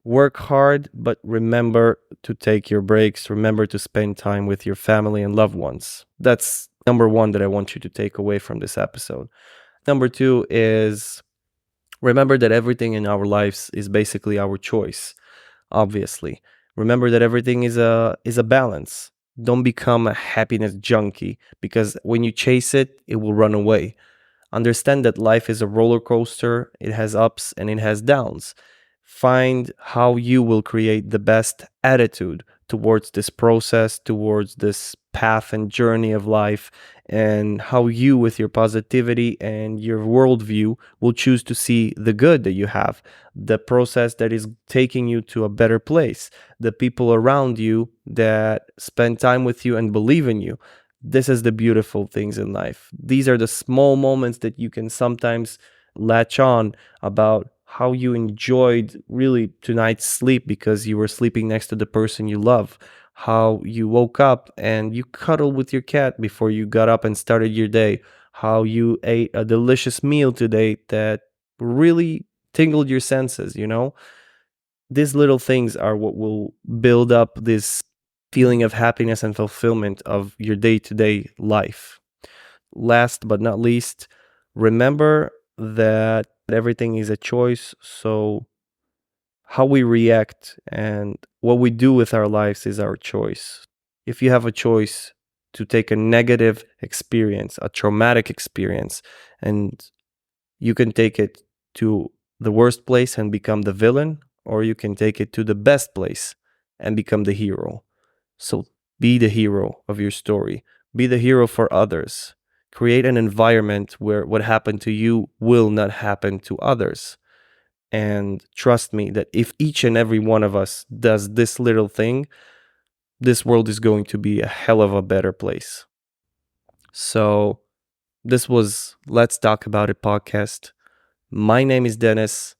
Work hard, but remember to take your breaks. Remember to spend time with your family and loved ones. That's number one that I want you to take away from this episode. Number two is remember that everything in our lives is basically our choice, obviously. Remember that everything is a balance. Don't become a happiness junkie, because when you chase it, it will run away. Understand that life is a roller coaster. It has ups and it has downs. Find how you will create the best attitude towards this process, towards this path and journey of life, and how you, with your positivity and your worldview, will choose to see the good that you have, the process that is taking you to a better place, the people around you that spend time with you and believe in you. This is the beautiful things in life. These are the small moments that you can sometimes latch on about how you enjoyed really tonight's sleep because you were sleeping next to the person you love, how you woke up and you cuddled with your cat before you got up and started your day, how you ate a delicious meal today that really tingled your senses, you know? These little things are what will build up this feeling of happiness and fulfillment of your day-to-day life. Last but not least, remember that everything is a choice. So how we react and what we do with our lives is our choice. If you have a choice to take a negative experience, a traumatic experience, and you can take it to the worst place and become the villain, or you can take it to the best place and become the hero. So be the hero of your story. Be the hero for others. Create an environment where what happened to you will not happen to others. And trust me that if each and every one of us does this little thing, this world is going to be a hell of a better place. So this was Let's Talk About It podcast. My name is Dennis.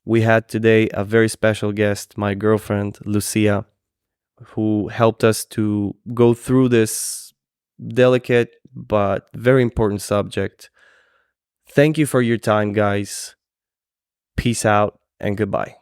We had today a very special guest, my girlfriend, Lucia, who helped us to go through this delicate but very important subject. Thank you for your time, guys. Peace out and goodbye.